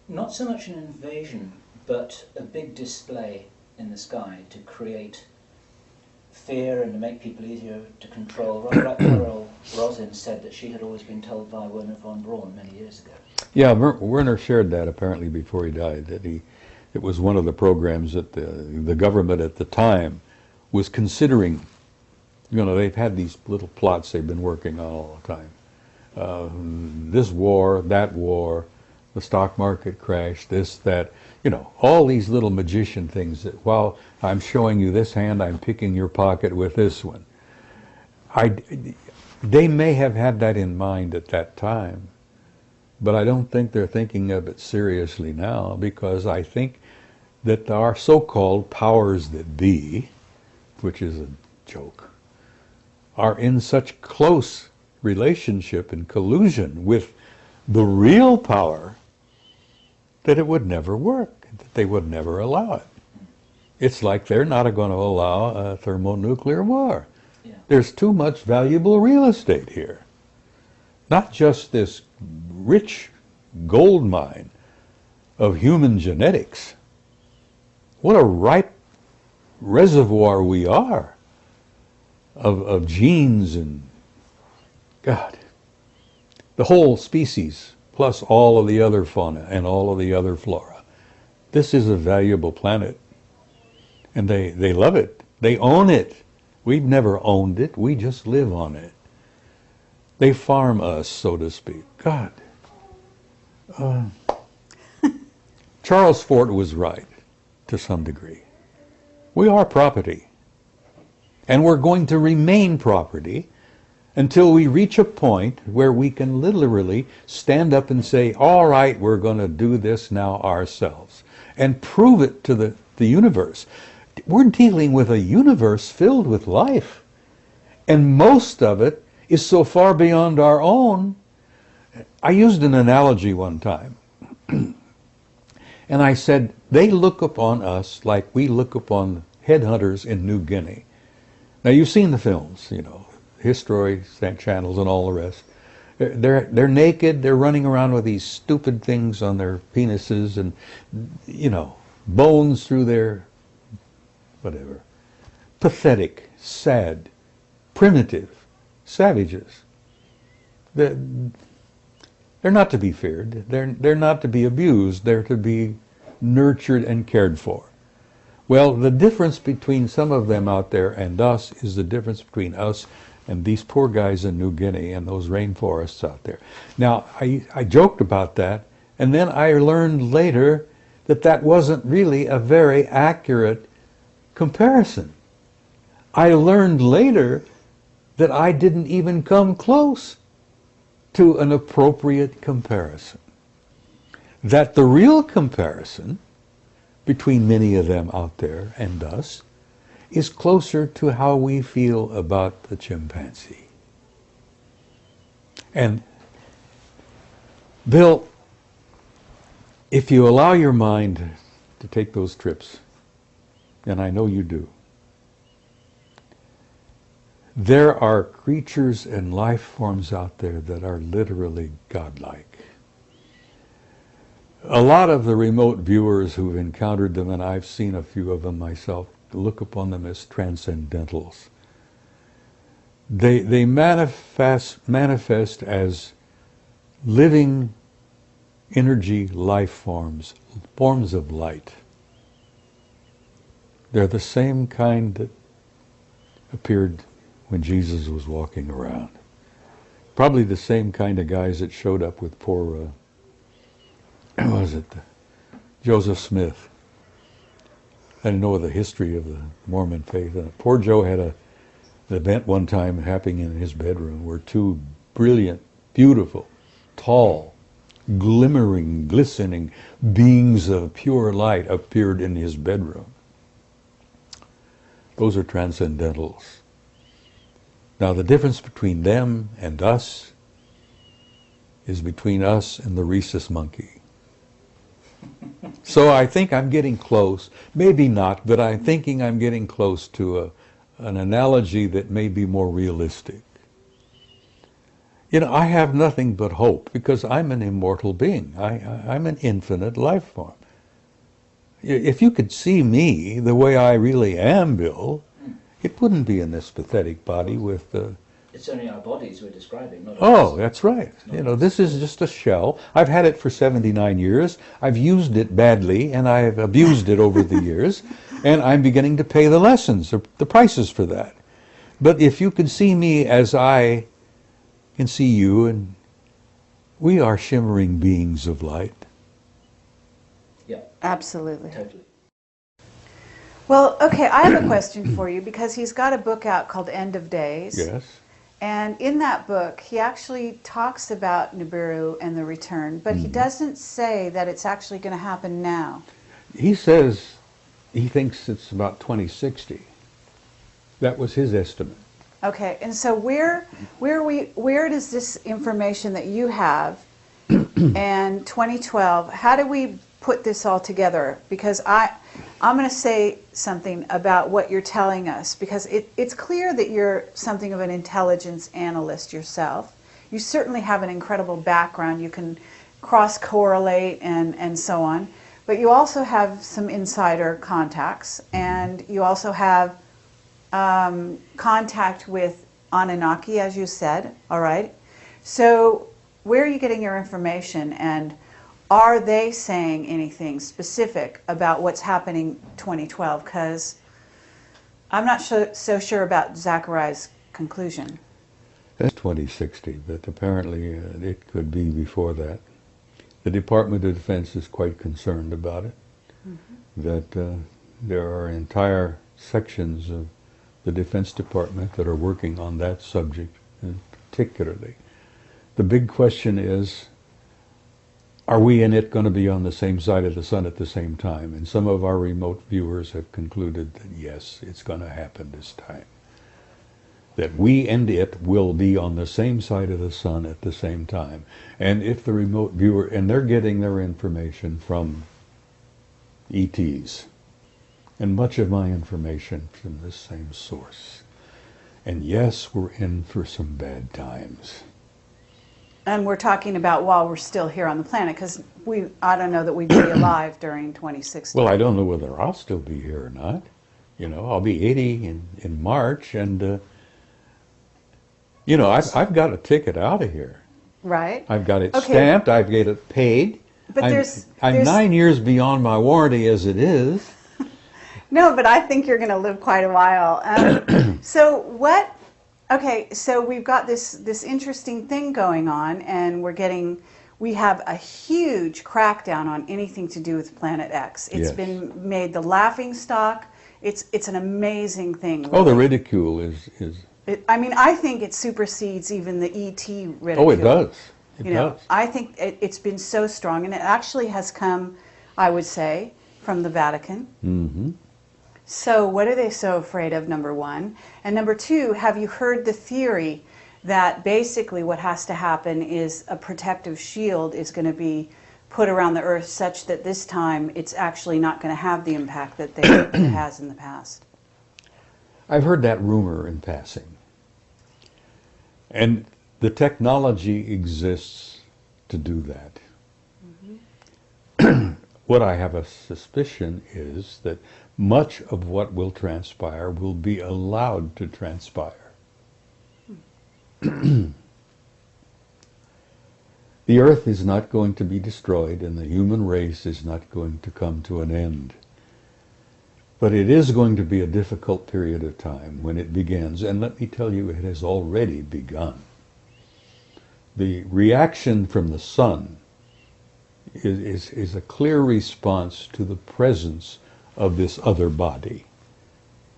Not so much an invasion, but a big display in the sky to create fear and to make people easier to control. Rather like Carol Rosin said that she had always been told by Werner von Braun many years ago. Yeah, Werner shared that apparently before he died, that it was one of the programs that the government at the time was considering. You know, they've had these little plots they've been working on all the time. This war, that war, the stock market crash, this, that, you know, all these little magician things that while I'm showing you this hand, I'm picking your pocket with this one. They may have had that in mind at that time, but I don't think they're thinking of it seriously now, because I think that our so-called powers that be, which is a joke, are in such close relationship and collusion with the real power that it would never work, that they would never allow it. It's like they're not going to allow a thermonuclear war. Yeah. There's too much valuable real estate here. Not just this rich gold mine of human genetics. What a ripe reservoir we are of genes and, God, the whole species, plus all of the other fauna and all of the other flora. This is a valuable planet, and they love it. They own it. We've never owned it. We just live on it. They farm us, so to speak. God. Charles Fort was right, to some degree. We are property, and we're going to remain property until we reach a point where we can literally stand up and say, all right, we're going to do this now ourselves, and prove it to the universe. We're dealing with a universe filled with life, and most of it is so far beyond our own. I used an analogy one time, and I said, they look upon us like we look upon headhunters in New Guinea. Now, you've seen the films, you know, History channels and all the rest. They're naked, they're running around with these stupid things on their penises and, you know, bones through their, whatever. Pathetic, sad, primitive, savages. They're not to be feared. They're not to be abused. They're to be nurtured and cared for. Well, the difference between some of them out there and us is the difference between us and these poor guys in New Guinea and those rainforests out there. Now, I joked about that, and then I learned later that that wasn't really a very accurate comparison. I learned later that I didn't even come close to an appropriate comparison. That the real comparison between many of them out there and us is closer to how we feel about the chimpanzee. And Bill, if you allow your mind to take those trips, and I know you do, there are creatures and life forms out there that are literally godlike. A lot of the remote viewers who've encountered them, and I've seen a few of them myself, look upon them as transcendentals. They manifest as living energy life forms, forms of light. They're the same kind that appeared when Jesus was walking around. Probably the same kind of guys that showed up with poor, Joseph Smith. I didn't know the history of the Mormon faith. Poor Joe had an event one time happening in his bedroom where two brilliant, beautiful, tall, glimmering, glistening beings of pure light appeared in his bedroom. Those are transcendentals. Now, the difference between them and us is between us and the rhesus monkey. So I think I'm getting close, maybe not, but I'm thinking I'm getting close to an analogy that may be more realistic. You know, I have nothing but hope because I'm an immortal being. I'm an infinite life form. If you could see me the way I really am, Bill, it wouldn't be in this pathetic body with the... It's only our bodies we're describing, not Oh, us. that's right. You know, this is just a shell. I've had it for 79 years. I've used it badly, and I've abused it over the years, and I'm beginning to pay the lessons, the prices for that. But if you can see me as I can see you, and we are shimmering beings of light. Yeah, Absolutely. totally. Well, okay, I have a question for you because he's got a book out called End of Days. Yes. And in that book, he actually talks about Nibiru and the return, but he doesn't say that it's actually going to happen now. He says he thinks it's about 2060. That was his estimate. Okay, and so where does this information that you have and 2012, how do we put this all together? Because I'm going to say something about what you're telling us, because it's clear that you're something of an intelligence analyst yourself. You certainly have an incredible background. You can cross-correlate and so on. But you also have some insider contacts, and you also have contact with Anunnaki, as you said, all right? So where are you getting your information, and are they saying anything specific about what's happening 2012? Because I'm not so sure about Zachariah's conclusion. That's 2060, but apparently it could be before that. The Department of Defense is quite concerned about it, that there are entire sections of the Defense Department that are working on that subject particularly. The big question is, are we and it going to be on the same side of the sun at the same time? And some of our remote viewers have concluded that yes, it's going to happen this time. That we and it will be on the same side of the sun at the same time. And if the remote viewer, and they're getting their information from ETs, and much of my information from this same source. And yes, we're in for some bad times. And we're talking about while we're still here on the planet, because I don't know that we'd be alive during 2016. Well, I don't know whether I'll still be here or not. You know, I'll be 80 in March, and you know, I've got a ticket out of here. Right. I've got it stamped. I've got it paid. But I'm 9 years beyond my warranty as it is. No, but I think you're going to live quite a while. So what? Okay, so we've got this interesting thing going on, and we have a huge crackdown on anything to do with Planet X. It's been made the laughing stock. It's an amazing thing. Really. Oh, the ridicule is. I mean, I think it supersedes even the ET ridicule. Oh, it does. It does. does. I think it's been so strong, and it actually has come, I would say, from the Vatican. Mm-hmm. So what are they so afraid of, number one? And number two, have you heard the theory that basically what has to happen is a protective shield is going to be put around the Earth such that this time it's actually not going to have the impact that it has in the past? I've heard that rumor in passing. And the technology exists to do that. Mm-hmm. What I have a suspicion is that much of what will transpire will be allowed to transpire. The Earth is not going to be destroyed, and the human race is not going to come to an end. But it is going to be a difficult period of time when it begins, and let me tell you, it has already begun. The reaction from the sun is a clear response to the presence of this other body.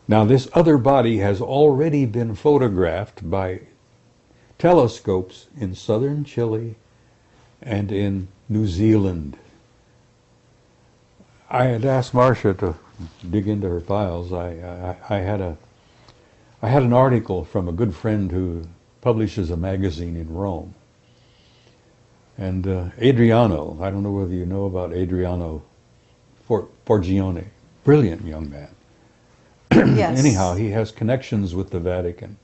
Now, this other body has already been photographed by telescopes in southern Chile and in New Zealand. I had asked Marcia to dig into her files. I had an article from a good friend who publishes a magazine in Rome. And Adriano, I don't know whether you know about Adriano Forgione, brilliant young man. Yes. Anyhow, he has connections with the Vatican.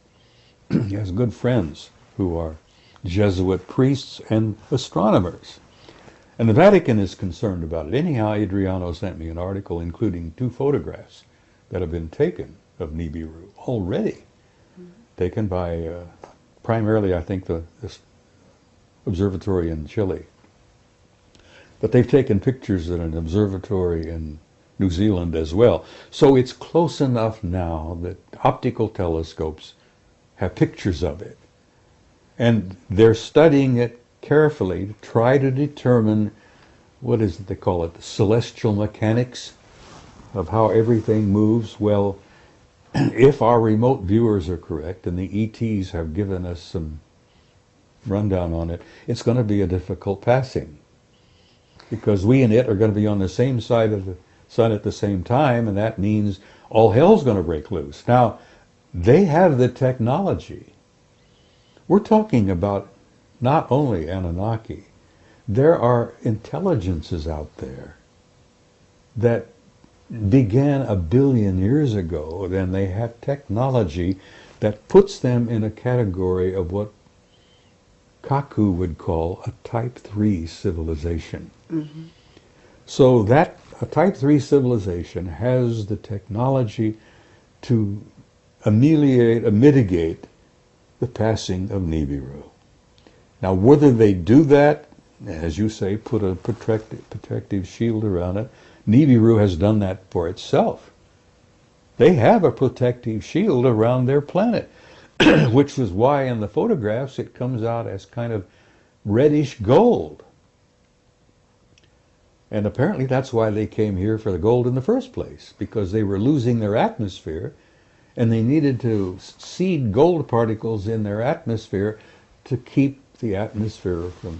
He has good friends who are Jesuit priests and astronomers. And the Vatican is concerned about it. Anyhow, Adriano sent me an article including 2 photographs that have been taken of Nibiru already. Taken by primarily, I think, this observatory in Chile. But they've taken pictures at an observatory in New Zealand as well. So it's close enough now that optical telescopes have pictures of it. And they're studying it carefully to try to determine, what is it they call it, the celestial mechanics of how everything moves. Well, if our remote viewers are correct, and the ETs have given us some rundown on it, it's going to be a difficult passing. Because we and it are going to be on the same side of the sun at the same time, and that means all hell's going to break loose. Now, they have the technology. We're talking about not only Anunnaki. There are intelligences out there that began 1 billion years ago, then they have technology that puts them in a category of what Kaku would call a Type 3 civilization. Mm-hmm. So that a Type 3 civilization has the technology to mitigate the passing of Nibiru. Now, whether they do that, as you say, put a protective shield around it, Nibiru has done that for itself. They have a protective shield around their planet, which is why in the photographs it comes out as kind of reddish gold. And apparently that's why they came here for the gold in the first place, because they were losing their atmosphere, and they needed to seed gold particles in their atmosphere to keep the atmosphere from,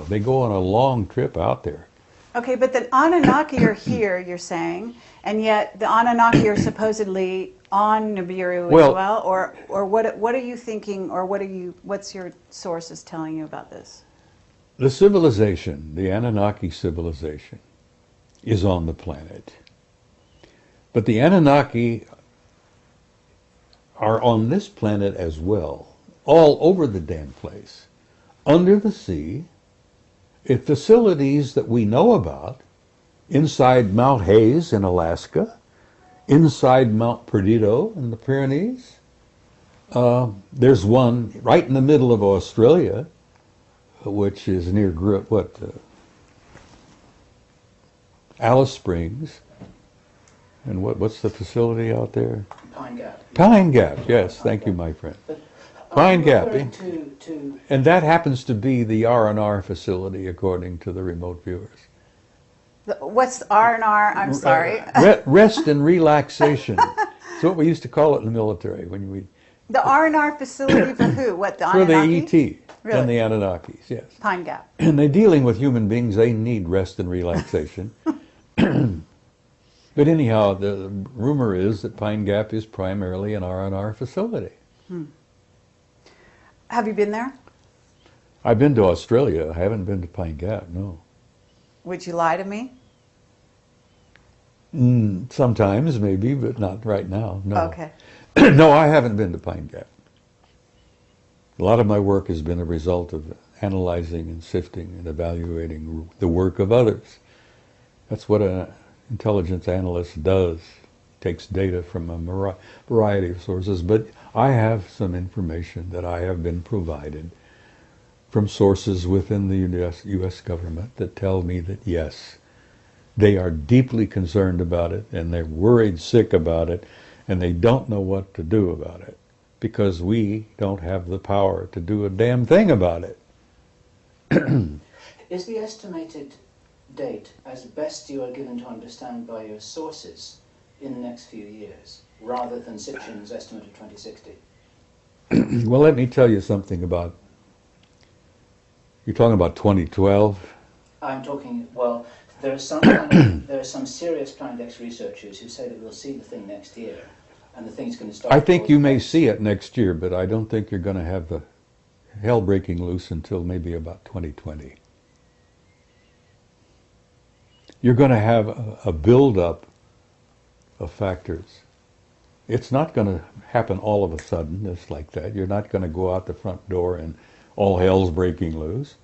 they go on a long trip out there. Okay, but the Anunnaki are here, you're saying, and yet the Anunnaki are supposedly on Nibiru as well, or what are you thinking, or what's your sources telling you about this? The civilization, the Anunnaki civilization, is on the planet. But the Anunnaki are on this planet as well, all over the damn place, under the sea, at facilities that we know about, inside Mount Hayes in Alaska, inside Mount Perdido in the Pyrenees. There's one right in the middle of Australia, which is near Alice Springs. And what's the facility out there? Pine Gap. Pine Gap, yes, thank you, my friend. Pine Gap. And that happens to be the R&R facility, according to the remote viewers. What's R&R? I'm sorry. Rest and relaxation. It's what we used to call it in the military when we. The R&R facility for who? What, the for Anunnaki? For the ET Really? and the Anunnakis, yes. Pine Gap. And they're dealing with human beings. They need rest and relaxation. But anyhow, the rumor is that Pine Gap is primarily an R&R facility. Have you been there? I've been to Australia. I haven't been to Pine Gap, no. Would you lie to me? Sometimes, maybe, but not right now, no. Okay. No, I haven't been to Pine Gap. A lot of my work has been a result of analyzing and sifting and evaluating the work of others. That's what an intelligence analyst does. Takes data from a variety of sources, but I have some information that I have been provided from sources within the U.S. government that tell me that yes, they are deeply concerned about it, and they're worried sick about it, and they don't know what to do about it, because we don't have the power to do a damn thing about it. Is the estimated date, as best you are given to understand by your sources, in the next few years, rather than Sitchin's estimate of 2060? Well, let me tell you something about, you're talking about 2012? I'm talking, well, there are some serious Planet X researchers who say that we'll see the thing next year, and the thing's going to start. I think you may see it next year, but I don't think you're going to have the hell breaking loose until maybe about 2020. You're going to have a build-up of factors. It's not going to happen all of a sudden, just like that. You're not going to go out the front door and all hell's breaking loose.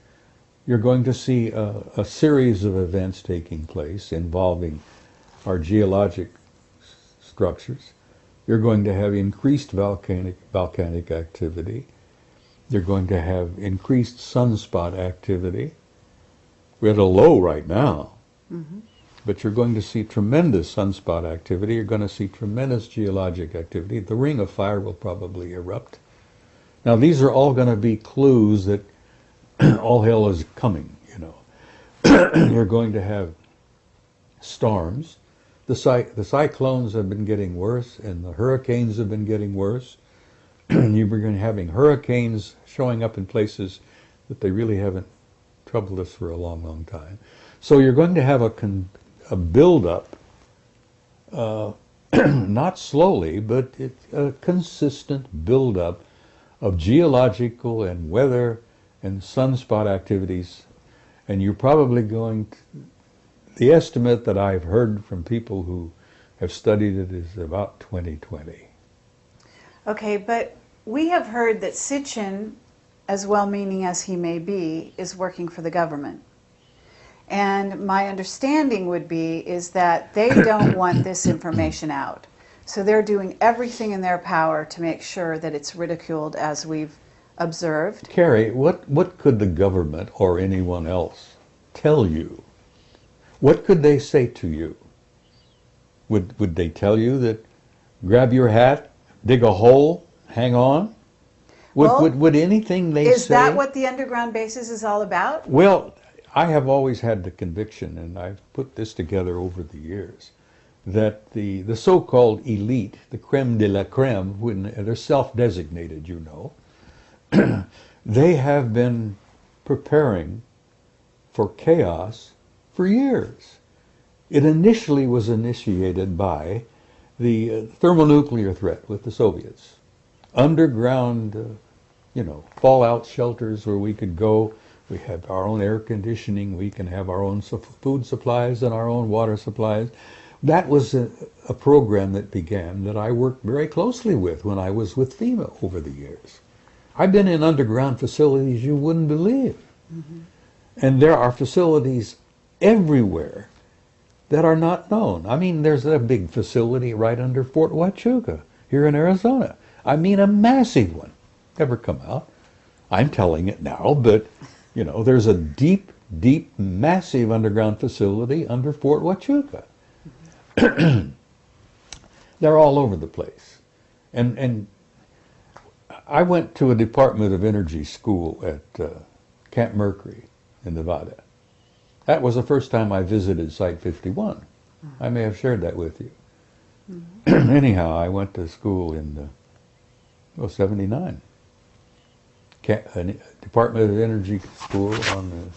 You're going to see a series of events taking place involving our geologic structures. You're going to have increased volcanic activity. You're going to have increased sunspot activity. We're at a low right now. Mm-hmm. But you're going to see tremendous sunspot activity. You're going to see tremendous geologic activity. The ring of fire will probably erupt. Now, these are all going to be clues that all hell is coming, You're going to have storms. The cyclones have been getting worse, and the hurricanes have been getting worse. You're going to be having hurricanes showing up in places that they really haven't troubled us for a long, long time. So you're going to have a build-up, not slowly, but a consistent build-up of geological and weather and sunspot activities. And you're probably going to, the estimate that I've heard from people who have studied it is about 2020. Okay, but we have heard that Sitchin, as well-meaning as he may be, is working for the government. And my understanding would be is that they don't want this information out. So they're doing everything in their power to make sure that it's ridiculed, as we've observed. Carrie, what could the government or anyone else tell you? What could they say to you? Would they tell you that grab your hat, dig a hole, hang on? Would anything they say? Is that what the underground bases is all about? Well, I have always had the conviction, and I've put this together over the years, that the so-called elite, the creme de la creme, when they're self-designated, you know, they have been preparing for chaos for years. It initially was initiated by the thermonuclear threat with the Soviets. Underground, fallout shelters where we could go. We have our own air conditioning. We can have our own food supplies and our own water supplies. That was a program that began that I worked very closely with when I was with FEMA over the years. I've been in underground facilities you wouldn't believe. Mm-hmm. And there are facilities everywhere that are not known. I mean, there's a big facility right under Fort Huachuca here in Arizona. I mean, a massive one. Never come out. I'm telling it now, but, there's a deep, massive underground facility under Fort Huachuca. Mm-hmm. They're all over the place. And I went to a Department of Energy school at Camp Mercury in Nevada. That was the first time I visited Site 51. Mm-hmm. I may have shared that with you. Mm-hmm. Anyhow, I went to school in 79. Department of Energy school on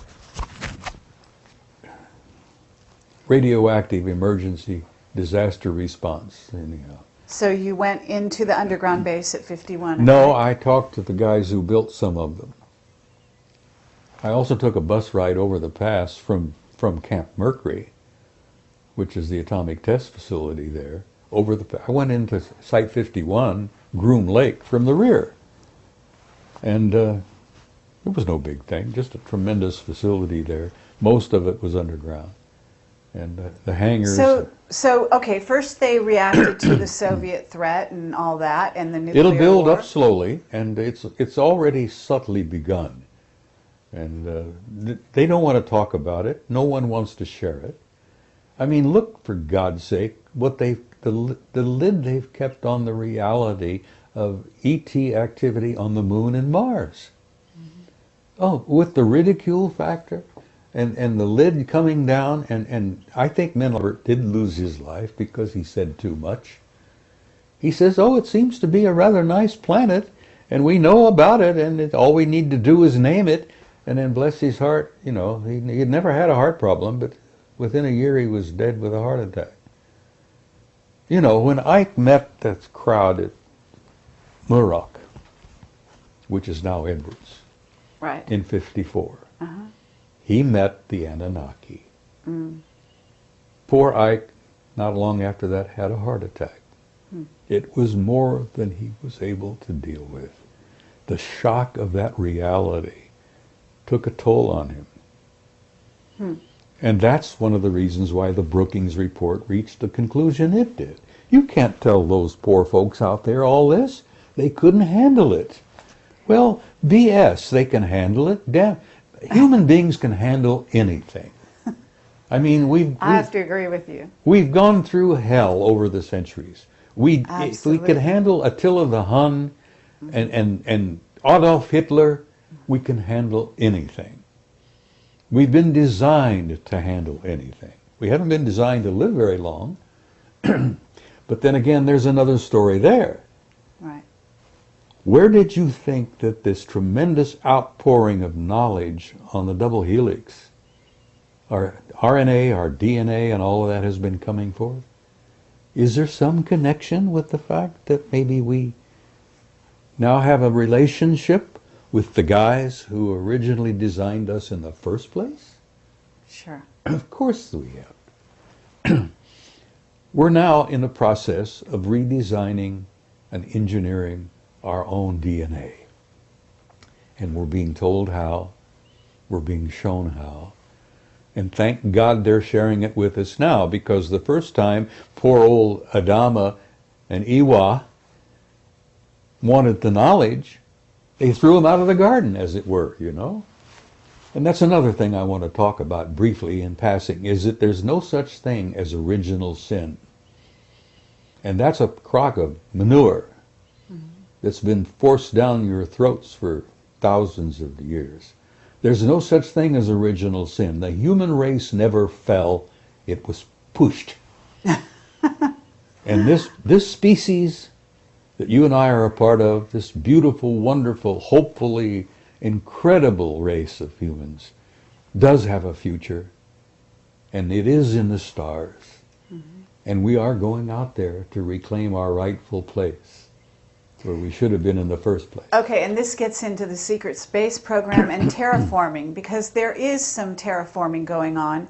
the radioactive emergency disaster response. Anyhow. So you went into the underground base at 51? No, I talked to the guys who built some of them. I also took a bus ride over the pass from Camp Mercury, which is the atomic test facility there. I went into Site 51, Groom Lake, from the rear. And it was no big thing, just a tremendous facility there. Most of it was underground. And the hangars... So, okay, first they reacted to the Soviet threat and all that, and the nuclear It'll build war. up slowly, and it's already subtly begun. And they don't want to talk about it. No one wants to share it. I mean, look, for God's sake, the lid they've kept on the reality of ET activity on the moon and Mars. Mm-hmm. Oh, with the ridicule factor and the lid coming down, and I think Mendelberg did lose his life because he said too much. He says, oh, it seems to be a rather nice planet, and we know about it, and all we need to do is name it. And then, bless his heart, he'd never had a heart problem, but within a year he was dead with a heart attack. When Ike met that crowd at Muroc, which is now Edwards, right, in 54, uh-huh. He met the Anunnaki. Mm. Poor Ike, not long after that, had a heart attack. Mm. It was more than he was able to deal with. The shock of that reality took a toll on him. Hmm. And that's one of the reasons why the Brookings report reached the conclusion it did. You can't tell those poor folks out there all this. They couldn't handle it. Well, BS, they can handle it. Damn, human beings can handle anything. I mean, I have to agree with you. We've gone through hell over the centuries. If we could handle Attila the Hun and Adolf Hitler, we can handle anything. We've been designed to handle anything. We haven't been designed to live very long. But then again, there's another story there. Right. Where did you think that this tremendous outpouring of knowledge on the double helix, our RNA, our DNA, and all of that has been coming forth? Is there some connection with the fact that maybe we now have a relationship with the guys who originally designed us in the first place? Sure. Of course we have. We're now in the process of redesigning and engineering our own DNA. And we're being told how, we're being shown how. And thank God they're sharing it with us now, because the first time poor old Adama and Iwa wanted the knowledge, they threw him out of the garden, as it were, And that's another thing I want to talk about briefly in passing, is that there's no such thing as original sin. And that's a crock of manure that's been forced down your throats for thousands of years. There's no such thing as original sin. The human race never fell. It was pushed. And this species that you and I are a part of, this beautiful, wonderful, hopefully incredible race of humans, does have a future, and it is in the stars. And we are going out there to reclaim our rightful place, where we should have been in the first place. Okay, and this gets into the secret space program and terraforming, because there is some terraforming going on,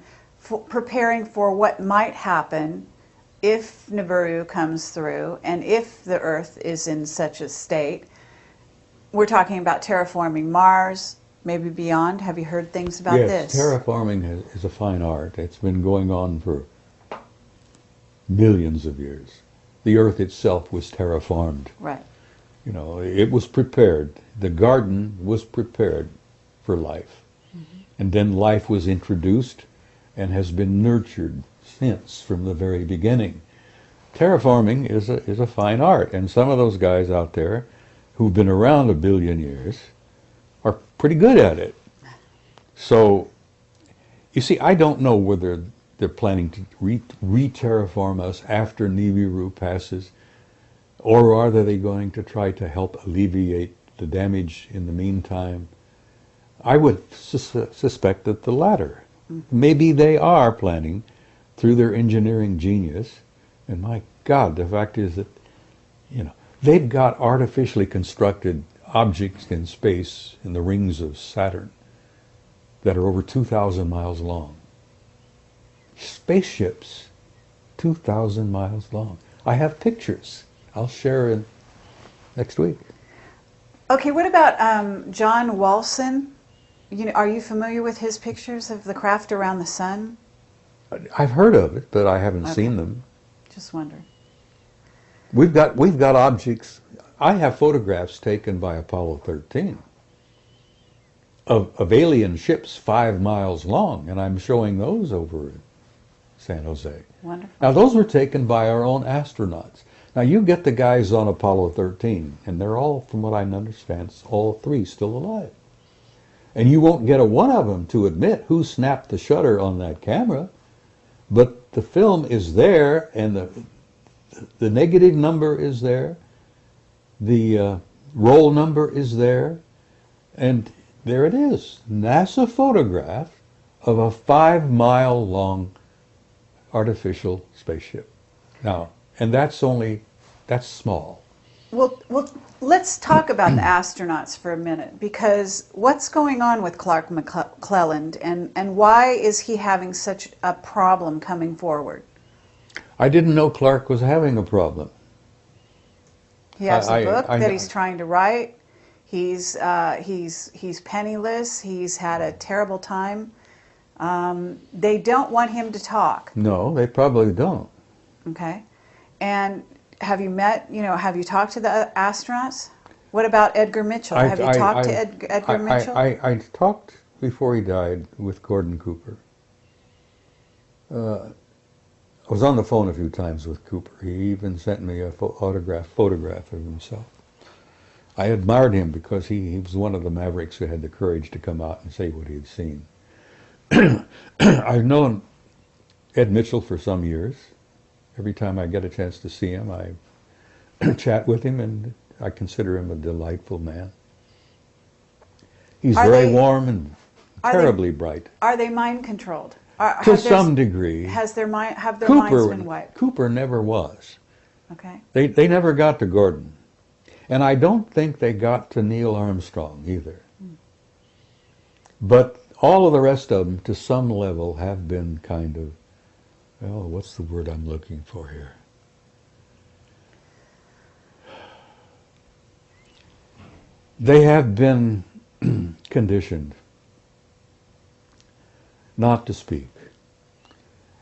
preparing for what might happen if Nibiru comes through and if the Earth is in such a state. We're talking about terraforming Mars, maybe beyond. Have you heard things about this? Yes, terraforming is a fine art. It's been going on for millions of years. The Earth itself was terraformed. Right. You know, it was prepared. The garden was prepared for life. And then life was introduced and has been nurtured since, from the very beginning. Terraforming is a fine art, and some of those guys out there who've been around 1 billion years are pretty good at it. So, you see, I don't know whether they're planning to re-terraform us after Nibiru passes, or are they going to try to help alleviate the damage in the meantime? I would suspect that the latter. Maybe they are planning, through their engineering genius, and my God, the fact is that, you know, they've got artificially constructed objects in space in the rings of Saturn that are over 2,000 miles long. Spaceships, 2,000 miles long. I have pictures. I'll share in next week. Okay, what about John Walson? You know, are you familiar with his pictures of the craft around the sun? I've heard of it, but I haven't seen them. Just wondering. We've got objects. I have photographs taken by Apollo 13 of alien ships 5 miles long, and I'm showing those over in San Jose. Wonderful. Now, those were taken by our own astronauts. Now, you get the guys on Apollo 13, and they're all, from what I understand, all 3 still alive. And you won't get a one of them to admit who snapped the shutter on that camera, but the film is there, and the negative number is there, the roll number is there, and there it is. NASA photograph of a 5-mile long artificial spaceship. Now, and that's small. Well, let's talk about the astronauts for a minute, because what's going on with Clark McClelland, and why is he having such a problem coming forward? I didn't know Clark was having a problem. He has a book that he's trying to write. He's penniless. He's had a terrible time. They don't want him to talk. No, they probably don't. Okay. And have you talked to the astronauts? What about Edgar Mitchell? Have you talked to Edgar Mitchell? I talked before he died with Gordon Cooper. I was on the phone a few times with Cooper. He even sent me a photograph of himself. I admired him because he was one of the mavericks who had the courage to come out and say what he had seen. I've known Ed Mitchell for some years. Every time I get a chance to see him, I chat with him, and I consider him a delightful man. He's very warm and terribly bright. Are they mind controlled? To some degree. Have their minds been wiped? Cooper never was. Okay. They never got to Gordon. And I don't think they got to Neil Armstrong either. But all of the rest of them, to some level, have been kind of, well, what's the word I'm looking for here? They have been conditioned not to speak.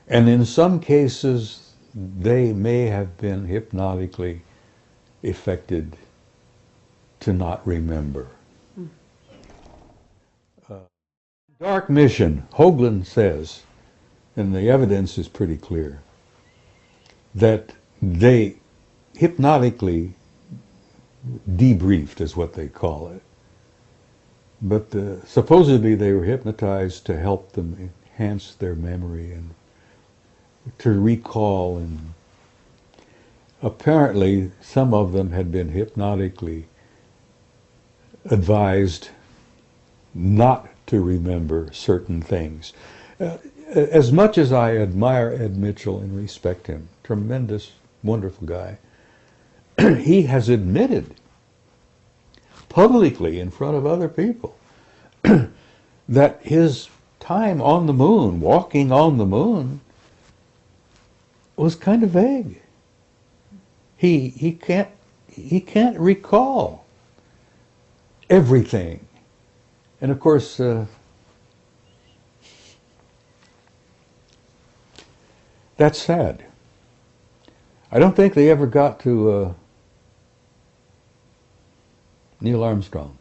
And in some cases, they may have been hypnotically affected to not remember. Dark mission, Hoagland says, and the evidence is pretty clear, that they hypnotically debriefed, is what they call it. But supposedly they were hypnotized to help them enhance their memory and to recall and apparently some of them had been hypnotically advised not to remember certain things. As much as I admire Ed Mitchell and respect him, tremendous, wonderful guy, he has admitted publicly in front of other people that his time on the moon, walking on the moon, was kind of vague. He can't recall everything. And of course, that's sad. I don't think they ever got to Neil Armstrong.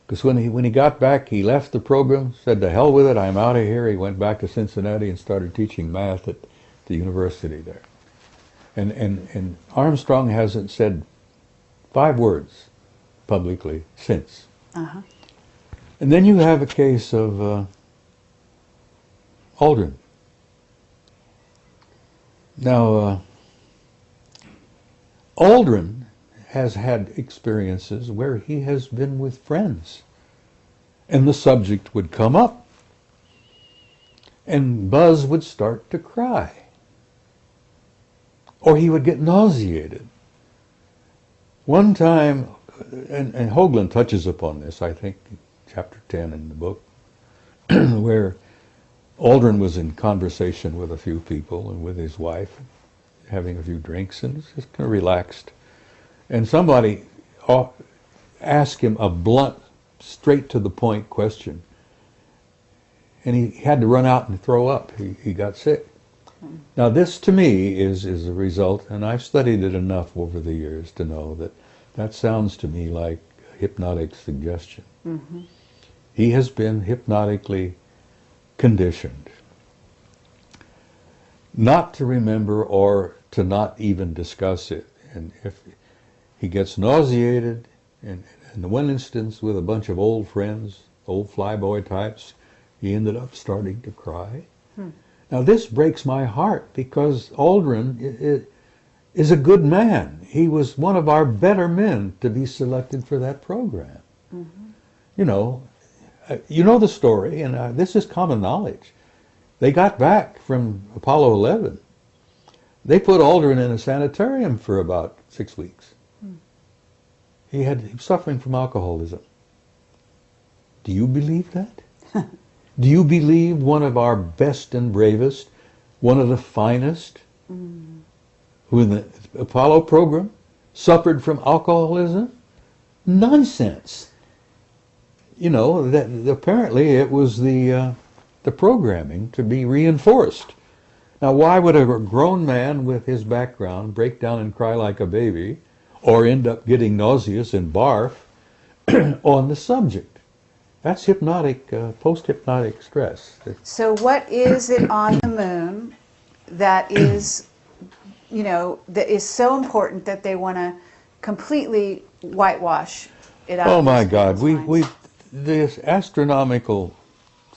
Because when he got back, he left the program, said, "To hell with it, I'm out of here." He went back to Cincinnati and started teaching math at the university there. And Armstrong hasn't said 5 words publicly since. Uh-huh. And then you have a case of Aldrin. Now, Aldrin has had experiences where he has been with friends, and the subject would come up, and Buzz would start to cry, or he would get nauseated. One time, and Hoagland touches upon this, I think, chapter 10 in the book, where Aldrin was in conversation with a few people and with his wife, having a few drinks, and was just kind of relaxed. And somebody asked him a blunt, straight to the point question. And he had to run out and throw up. He got sick. Now this to me is a result, and I've studied it enough over the years to know that that sounds to me like hypnotic suggestion. Mm-hmm. He has been hypnotically conditioned not to remember or to not even discuss it. And if he gets nauseated, and in the one instance with a bunch of old friends, old flyboy types, he ended up starting to cry. Now this breaks my heart because Aldrin is a good man. He was one of our better men to be selected for that program. Mm-hmm. You know the story, and this is common knowledge. They got back from Apollo 11. They put Aldrin in a sanitarium for about 6 weeks. He was suffering from alcoholism. Do you believe that? Do you believe one of our best and bravest, one of the finest, who in the Apollo program suffered from alcoholism? Nonsense. You know, that apparently it was the programming to be reinforced. Now, why would a grown man with his background break down and cry like a baby, or end up getting nauseous and barf on the subject? That's hypnotic, post-hypnotic stress. So what is it on the moon that is, that is so important that they want to completely whitewash it out? Oh my God, the astronomical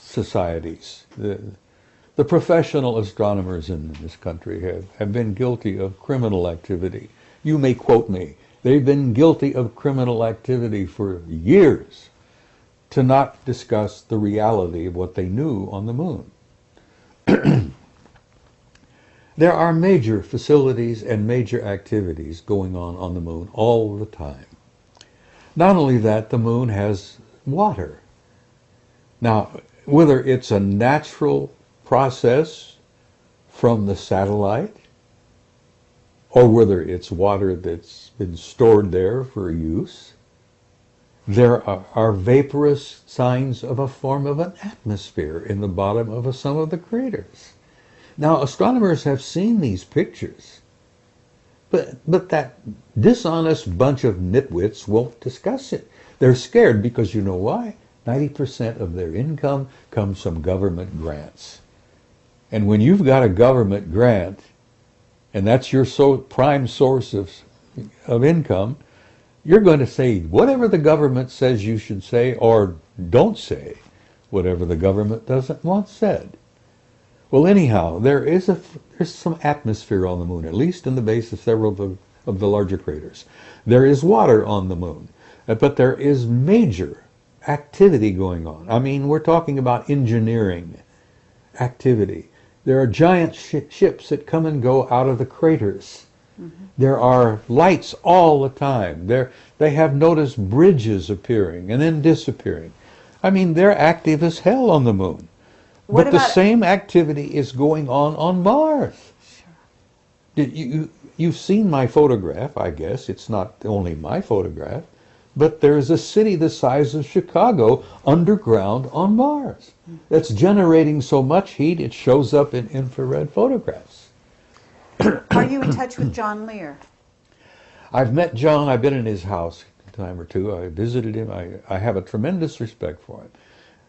societies, the professional astronomers in this country have been guilty of criminal activity. You may quote me. They've been guilty of criminal activity for years to not discuss the reality of what they knew on the moon. There are major facilities and major activities going on the moon all the time. Not only that, the moon has water. Now, whether it's a natural process from the satellite, or whether it's water that's been stored there for use, there are vaporous signs of a form of an atmosphere in the bottom of some of the craters. Now, astronomers have seen these pictures, but that dishonest bunch of nitwits won't discuss it. They're scared because you know why? 90% of their income comes from government grants. And when you've got a government grant, and that's your prime source of income, you're going to say whatever the government says you should say, or don't say whatever the government doesn't want said. Well, anyhow, there's some atmosphere on the moon, at least in the base of several of the larger craters. There is water on the moon, but there is major activity going on. I mean, we're talking about engineering activity. There are giant ships that come and go out of the craters. There are lights all the time. They have noticed bridges appearing and then disappearing. I mean, they're active as hell on the moon. But the same activity is going on Mars. Sure. You've seen my photograph, I guess. It's not only my photograph. But there's a city the size of Chicago underground on Mars that's generating so much heat it shows up in infrared photographs. Are you in touch with John Lear? I've met John. I've been in his house a time or two. I visited him. I have a tremendous respect for him.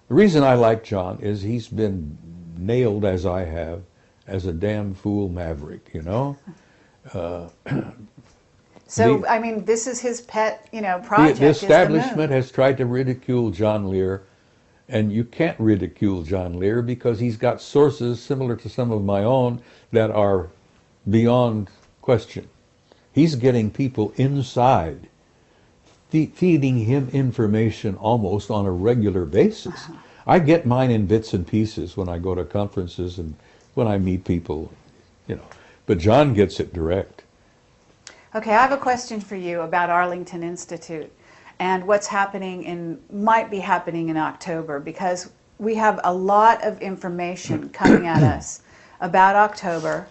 The reason I like John is he's been nailed, as I have, as a damn fool maverick, you know? So, I mean, this is his pet, project. The establishment has tried to ridicule John Lear, and you can't ridicule John Lear because he's got sources similar to some of my own that are beyond question. He's getting people inside, feeding him information almost on a regular basis. I get mine in bits and pieces when I go to conferences and when I meet people, But John gets it direct. Okay, I have a question for you about Arlington Institute and what's might be happening in October, because we have a lot of information coming at us about October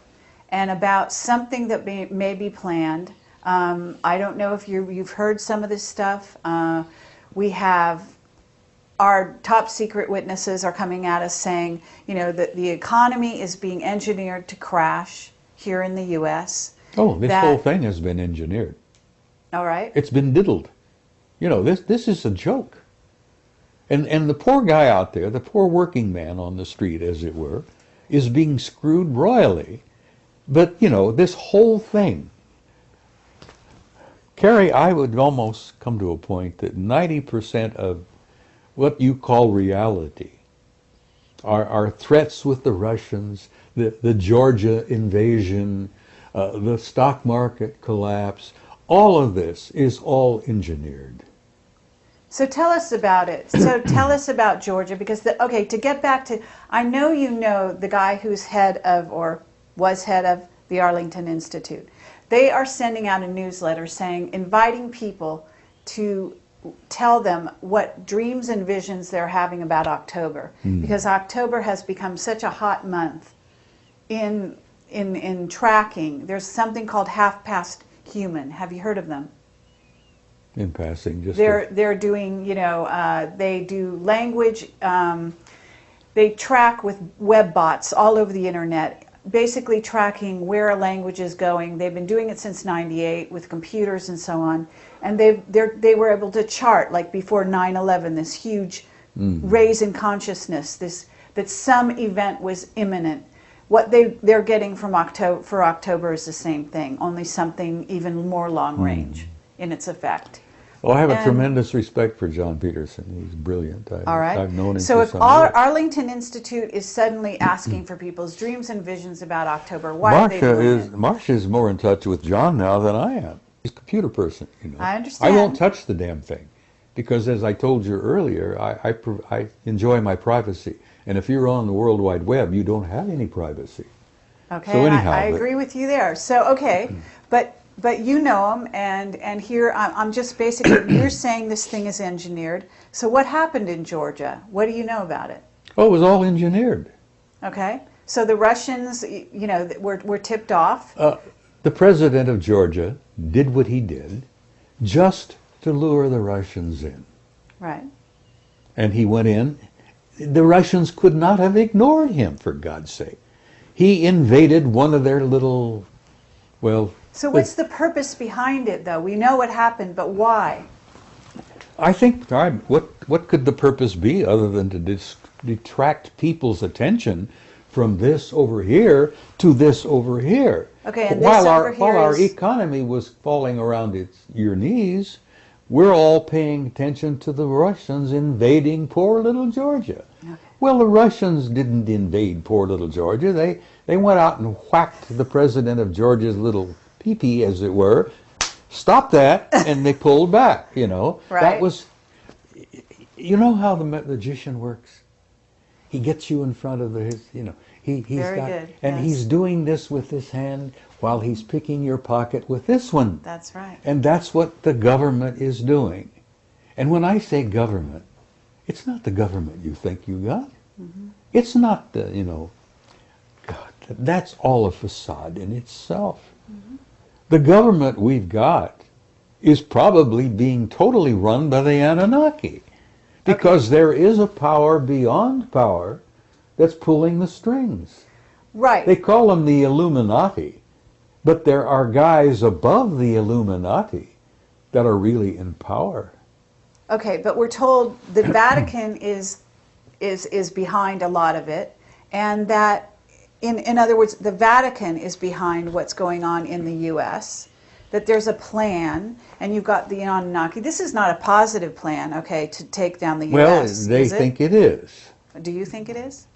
and about something that may be planned. I don't know if you've heard some of this stuff. We have our top secret witnesses are coming at us saying, that the economy is being engineered to crash here in the U.S. Oh, this whole thing has been engineered. All right. It's been diddled. This is a joke. And the poor guy out there, the poor working man on the street, as it were, is being screwed royally. But, this whole thing, Carrie, I would almost come to a point that 90% of what you call reality are threats with the Russians, the Georgia invasion, the stock market collapse. All of this is all engineered. So tell us about it. So tell us about Georgia, because, to get back to, I know the guy who's head of, or was head of, the Arlington Institute. They are sending out a newsletter inviting people to tell them what dreams and visions they're having about October, because October has become such a hot month in tracking. There's something called Half Past Human. Have you heard of them? In passing, just they're doing, they do language. They track with web bots all over the internet, basically tracking where a language is going. They've been doing it since '98 with computers and so on, and they were able to chart, like before 9/11, this huge raise in consciousness, that some event was imminent. What they're getting for October is the same thing, only something even more long range in its effect. Well, I have a tremendous respect for John Peterson. He's brilliant. All right. I've known him so for if Arlington Institute is suddenly asking for people's dreams and visions about October, why are they doing it? Marcia is more in touch with John now than I am. He's a computer person, I understand. I won't touch the damn thing because, as I told you earlier, I enjoy my privacy. And if you're on the World Wide Web, you don't have any privacy. Okay, so anyhow, I agree with you there. So, okay, but you know them, and here I'm just basically, you're saying this thing is engineered. So what happened in Georgia? What do you know about it? Oh, it was all engineered. Okay, so the Russians, were tipped off. The president of Georgia did what he did just to lure the Russians in. Right. And he went in. The Russians could not have ignored him, for God's sake. He invaded one of their little, So what's the purpose behind it, though? We know what happened, but why? I think, what could the purpose be other than to detract people's attention from this over here to this over here? Okay, and while this our economy was falling around your knees, we're all paying attention to the Russians invading poor little Georgia. Okay. Well, the Russians didn't invade poor little Georgia. They went out and whacked the president of Georgia's little pee-pee, as it were, stop that, and they pulled back, you know. Right. That was, you know how the magician works? He gets you in front of his, you know, he's Very got, good, and yes. he's doing this with this hand while he's picking your pocket with this one. That's right. And that's what the government is doing. And when I say government, it's not the government you think you got. Mm-hmm. It's not the, you know, God, that's all a facade in itself. Mm-hmm. The government we've got is probably being totally run by the Anunnaki, because there is a power beyond power that's pulling the strings. Right. They call them the Illuminati, but there are guys above the Illuminati that are really in power. Okay, but we're told the Vatican is behind a lot of it, and that, in other words, the Vatican is behind what's going on in the U.S., that there's a plan, and you've got the Anunnaki. This is not a positive plan, okay, to take down the U.S. Well, they think it is. Do you think it is?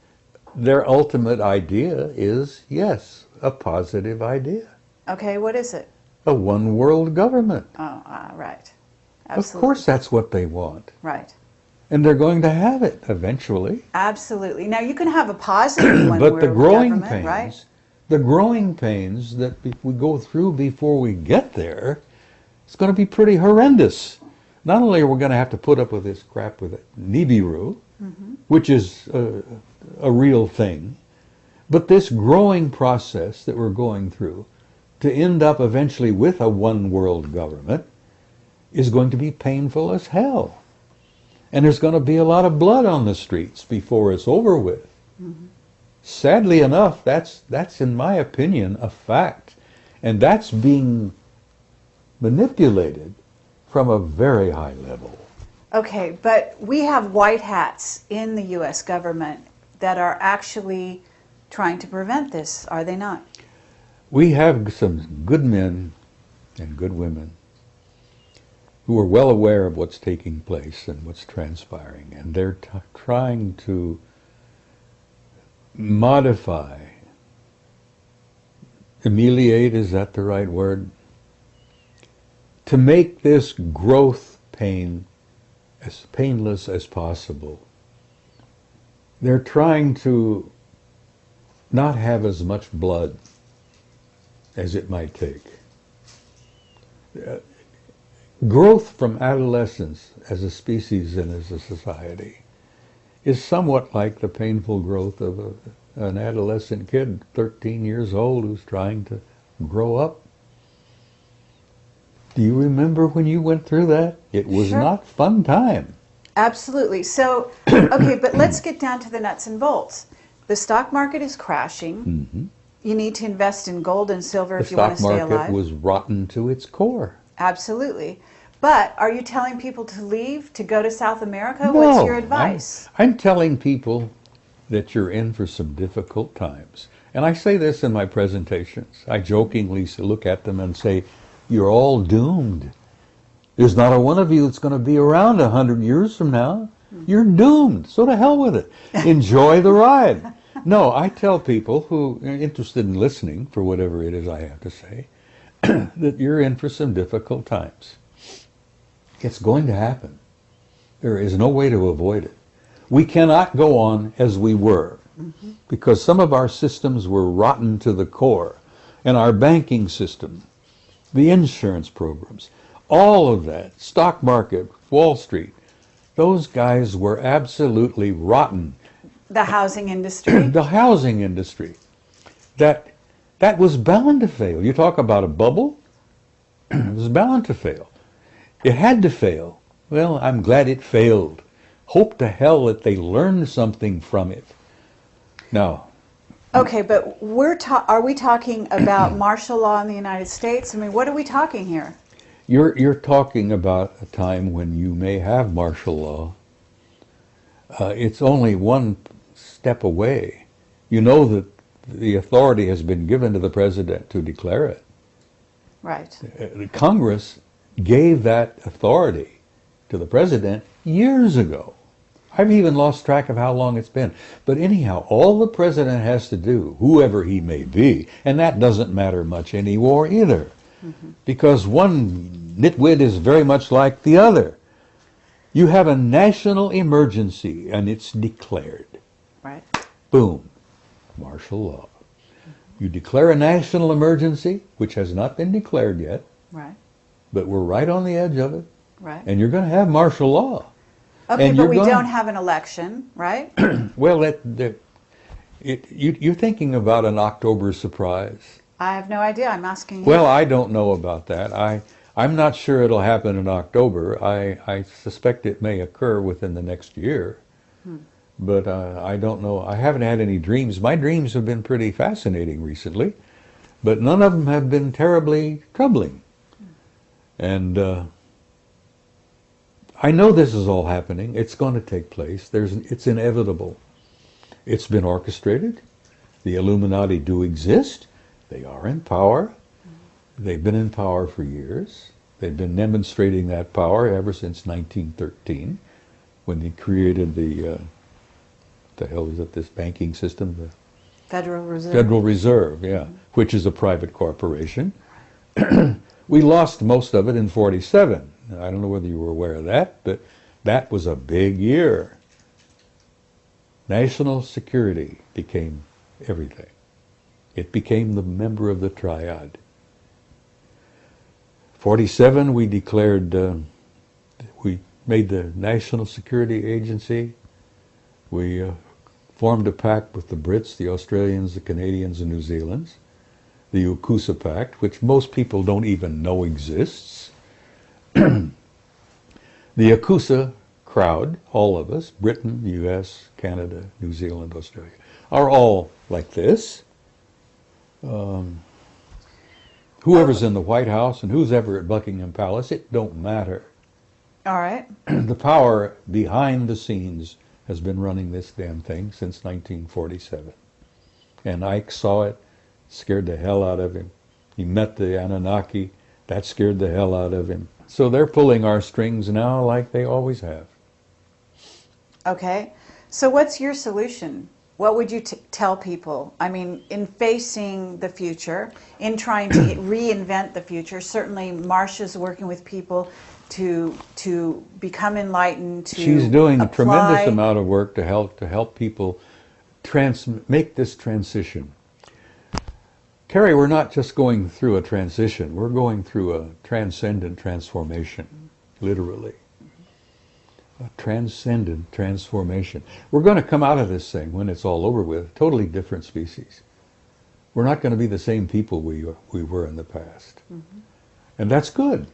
Their ultimate idea is, yes, a positive idea. Okay, what is it? A one-world government. Oh, right. Of Absolutely. course that's what they want. Right. And they're going to have it eventually. Absolutely. Now, you can have a positive one But the growing government, pains, right? the growing pains that we go through before we get there, it's going to be pretty horrendous. Not only are we going to have to put up with this crap with Nibiru, which is a real thing, but this growing process that we're going through to end up eventually with a one-world government is going to be painful as hell. And there's going to be a lot of blood on the streets before it's over with. Sadly enough, that's in my opinion a fact. And that's being manipulated from a very high level. Okay, but we have white hats in the U.S. government that are actually trying to prevent this, are they not? We have some good men and good women who are well aware of what's taking place and what's transpiring, and they're trying to modify, ameliorate, is that the right word? To make this growth pain as painless as possible. They're trying to not have as much blood as it might take. Growth from adolescence as a species and as a society is somewhat like the painful growth of an adolescent kid, 13 years old, who's trying to grow up. Do you remember when you went through that? It was Sure. not fun time. Absolutely. So, okay, but let's get down to the nuts and bolts. The stock market is crashing. You need to invest in gold and silver The if you want stock to stay market alive. was rotten to its core. Absolutely. But are you telling people to leave, to go to South America? What's your advice? I'm telling people that you're in for some difficult times. And I say this in my presentations. I jokingly look at them and say, you're all doomed. There's not a one of you that's going to be around 100 years from now. You're doomed. So to hell with it. Enjoy the ride. No, I tell people who are interested in listening for whatever it is I have to say, that you're in for some difficult times. It's going to happen. There is no way to avoid it. We cannot go on as we were, because some of our systems were rotten to the core, and our banking system, the insurance programs, all of that, stock market, Wall Street, those guys were absolutely rotten. The housing industry? The housing industry, that was bound to fail. You talk about a bubble, it was bound to fail. It had to fail. Well, I'm glad it failed. Hope to hell that they learned something from it. Now, Okay, but are we talking about martial law in the United States? I mean, what are we talking here? you're talking about a time when you may have martial law. It's only one step away. You know that the authority has been given to the president to declare it. Right. The Congress gave that authority to the president years ago. I've even lost track of how long it's been. But anyhow, all the president has to do, whoever he may be, and that doesn't matter much anymore either, because one nitwit is very much like the other. You have a national emergency, and it's declared. Right. Boom, martial law. You declare a national emergency, which has not been declared yet, Right. but we're right on the edge of it, Right. and you're going to have martial law. Okay, and but you're we gonna- don't have an election, right? Well, you're thinking about an October surprise. I have no idea. I'm asking you. Well, I don't know about that. I'm not sure it'll happen in October. I suspect it may occur within the next year. But I don't know. I haven't had any dreams. My dreams have been pretty fascinating recently, but none of them have been terribly troubling. And I know this is all happening. It's going to take place. It's inevitable. It's been orchestrated. The Illuminati do exist. They are in power. They've been in power for years. They've been demonstrating that power ever since 1913, when they created the hell is it, this banking system? The Federal Reserve. Federal Reserve, yeah, which is a private corporation. We lost most of it in 47. I don't know whether you were aware of that, but that was a big year. National security became everything. It became the member of the triad. 47, we declared, we made the National Security Agency. We formed a pact with the Brits, the Australians, the Canadians, and New Zealanders. The UKUSA Pact, which most people don't even know exists. The UKUSA crowd, all of us, Britain, US, Canada, New Zealand, Australia, are all like this. Whoever's in the White House and who's ever at Buckingham Palace, it don't matter. All right. The power behind the scenes has been running this damn thing since 1947. And Ike saw it, scared the hell out of him. He met the Anunnaki, that scared the hell out of him. So they're pulling our strings now like they always have. Okay. So what's your solution? What would you tell people? I mean, in facing the future, in trying to reinvent the future, certainly Marsha's working with people to become enlightened, to She's doing a tremendous apply. amount of work to help people make this transition. Carrie, we're not just going through a transition, we're going through a transcendent transformation, literally. A transcendent transformation. We're going to come out of this thing when it's all over with, totally different species. We're not going to be the same people we were in the past. And that's good.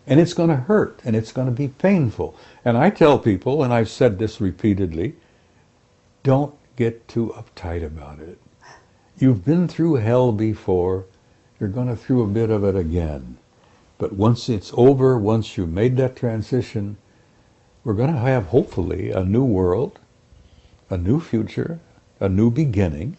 And it's going to hurt, and it's going to be painful. And I tell people, and I've said this repeatedly, don't get too uptight about it. You've been through hell before, you're going through a bit of it again. But once it's over, once you've made that transition, we're going to have, hopefully, a new world, a new future, a new beginning.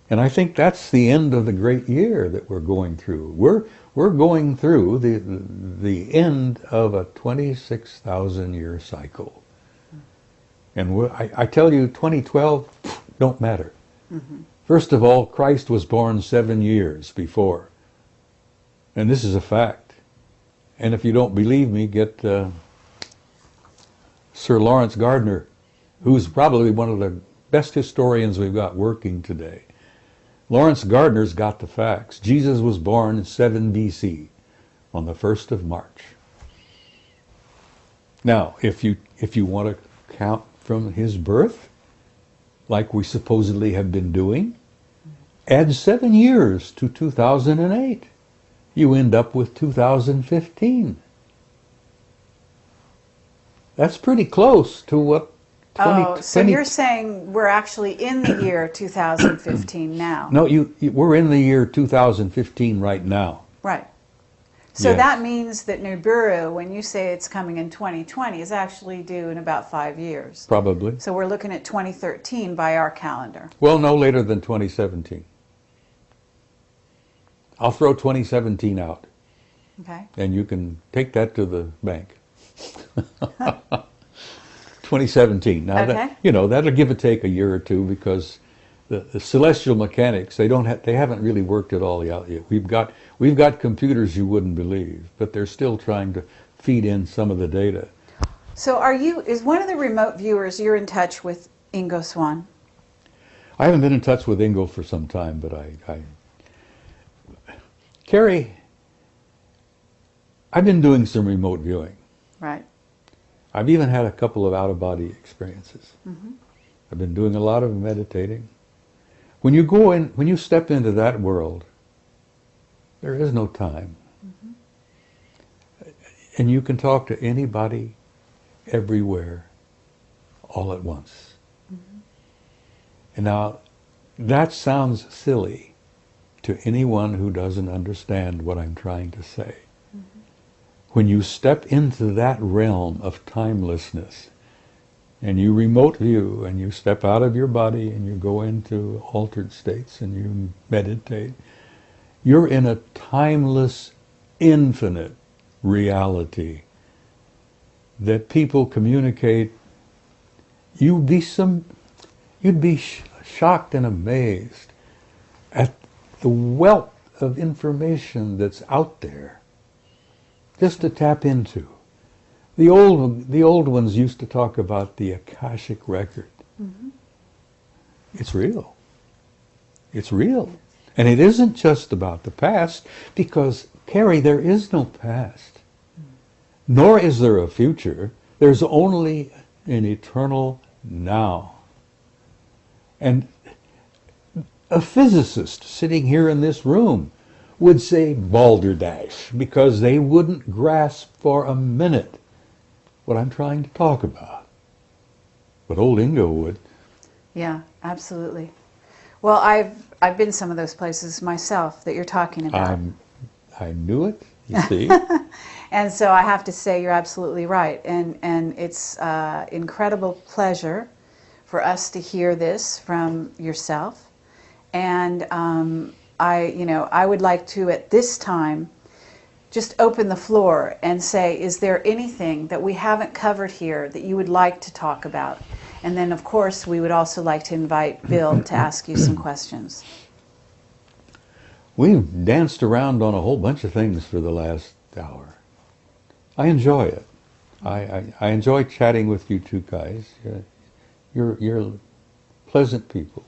And I think that's the end of the great year that we're going through. We're going through the end of a 26,000-year cycle. And I tell you, 2012 don't matter. First of all, Christ was born 7 years before. And this is a fact. And if you don't believe me, get Sir Lawrence Gardner, who's probably one of the best historians we've got working today. Lawrence Gardner's got the facts. Jesus was born in 7 BC on the 1st of March. Now, if you want to count from his birth, like we supposedly have been doing, add 7 years to 2008. You end up with 2015. That's pretty close to what 20... So you're saying we're actually in the year 2015 now? No, we're in the year 2015 right now. Right. So Yes. that means that Nibiru, when you say it's coming in 2020, is actually due in about 5 years. Probably. So we're looking at 2013 by our calendar. Well, no later than 2017. I'll throw 2017 out, Okay. and you can take that to the bank. 2017. Now, Okay. that'll give or take a year or two because the celestial mechanics, they haven't really worked it all out yet. We've got computers you wouldn't believe, but they're still trying to feed in some of the data. So is one of the remote viewers, you're in touch with Ingo Swann? I haven't been in touch with Ingo for some time, but Carrie, I've been doing some remote viewing. Right. I've even had a couple of out-of-body experiences. Mm-hmm. I've been doing a lot of meditating. When you step into that world, there is no time. Mm-hmm. And you can talk to anybody, everywhere, all at once. Mm-hmm. And now, that sounds silly to anyone who doesn't understand what I'm trying to say. Mm-hmm. When you step into that realm of timelessness, and you remote view, and you step out of your body, and you go into altered states, and you meditate, you're in a timeless, infinite reality that people communicate. You'd be shocked and amazed at the wealth of information that's out there just to tap into. The old ones used to talk about the Akashic record. Mm-hmm. It's real. It's real. And it isn't just about the past, because, Carrie, there is no past. Nor is there a future. There's only an eternal now. And a physicist sitting here in this room would say balderdash, because they wouldn't grasp for a minute what I'm trying to talk about. But old Ingo would. Yeah, absolutely. Well, I've been some of those places myself that you're talking about. I knew it, you see. And so I have to say you're absolutely right. And it's incredible pleasure for us to hear this from yourself. And I would like to, at this time, just open the floor and say, is there anything that we haven't covered here that you would like to talk about? And then, of course, we would also like to invite Bill to ask you some questions. We've danced around on a whole bunch of things for the last hour. I enjoy it. I enjoy chatting with you two guys. You're pleasant people.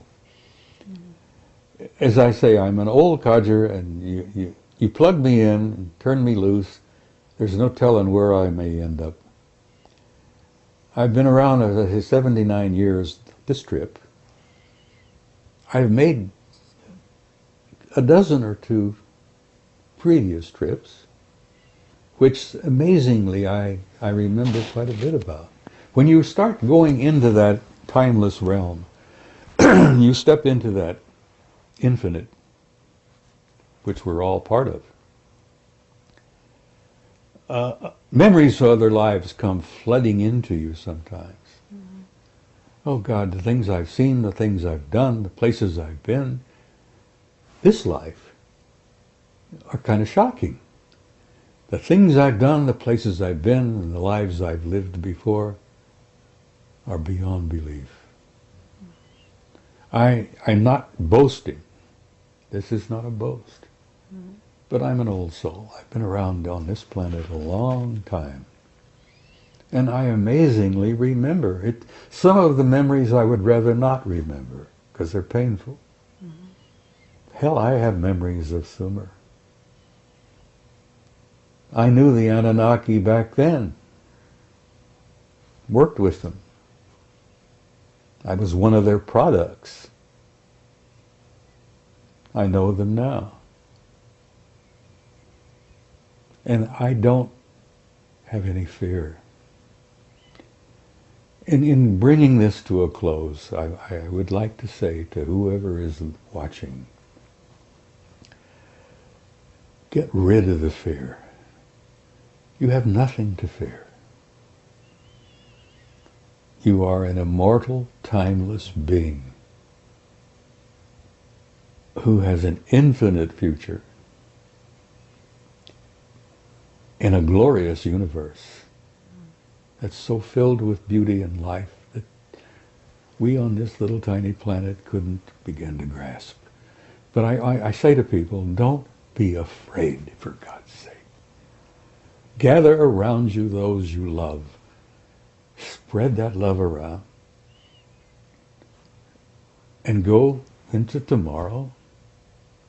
As I say, I'm an old codger, and you plug me in and turn me loose. There's no telling where I may end up. I've been around 79 years this trip. I've made a dozen or two previous trips, which amazingly I remember quite a bit about. When you start going into that timeless realm, you step into that infinite, which we're all part of. Memories of other lives come flooding into you sometimes. Mm-hmm. Oh God, the things I've seen, the things I've done, the places I've been, this life are kind of shocking. The things I've done, the places I've been, and the lives I've lived before are beyond belief. I'm not boasting. This is not a boast. Mm-hmm. But I'm an old soul. I've been around on this planet a long time. And I amazingly remember it. Some of the memories I would rather not remember because they're painful. Mm-hmm. Hell, I have memories of Sumer. I knew the Anunnaki back then. Worked with them. I was one of their products. I know them now. And I don't have any fear. And in bringing this to a close, I would like to say to whoever is watching, get rid of the fear. You have nothing to fear. You are an immortal, timeless being who has an infinite future in a glorious universe. that's so filled with beauty and life that we on this little tiny planet couldn't begin to grasp. But I say to people, don't be afraid, for God's sake. Gather around you those you love. Spread that love around. And go into tomorrow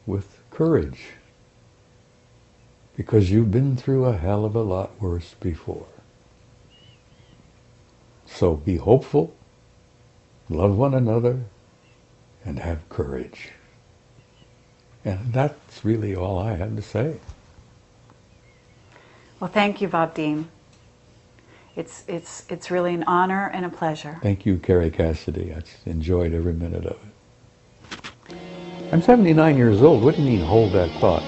with courage. Because you've been through a hell of a lot worse before. So be hopeful, love one another, and have courage. And that's really all I had to say. Well, thank you, Bob Dean. It's really an honor and a pleasure. Thank you, Carrie Cassidy. I enjoyed every minute of it. I'm 79 years old. What do you mean, hold that thought?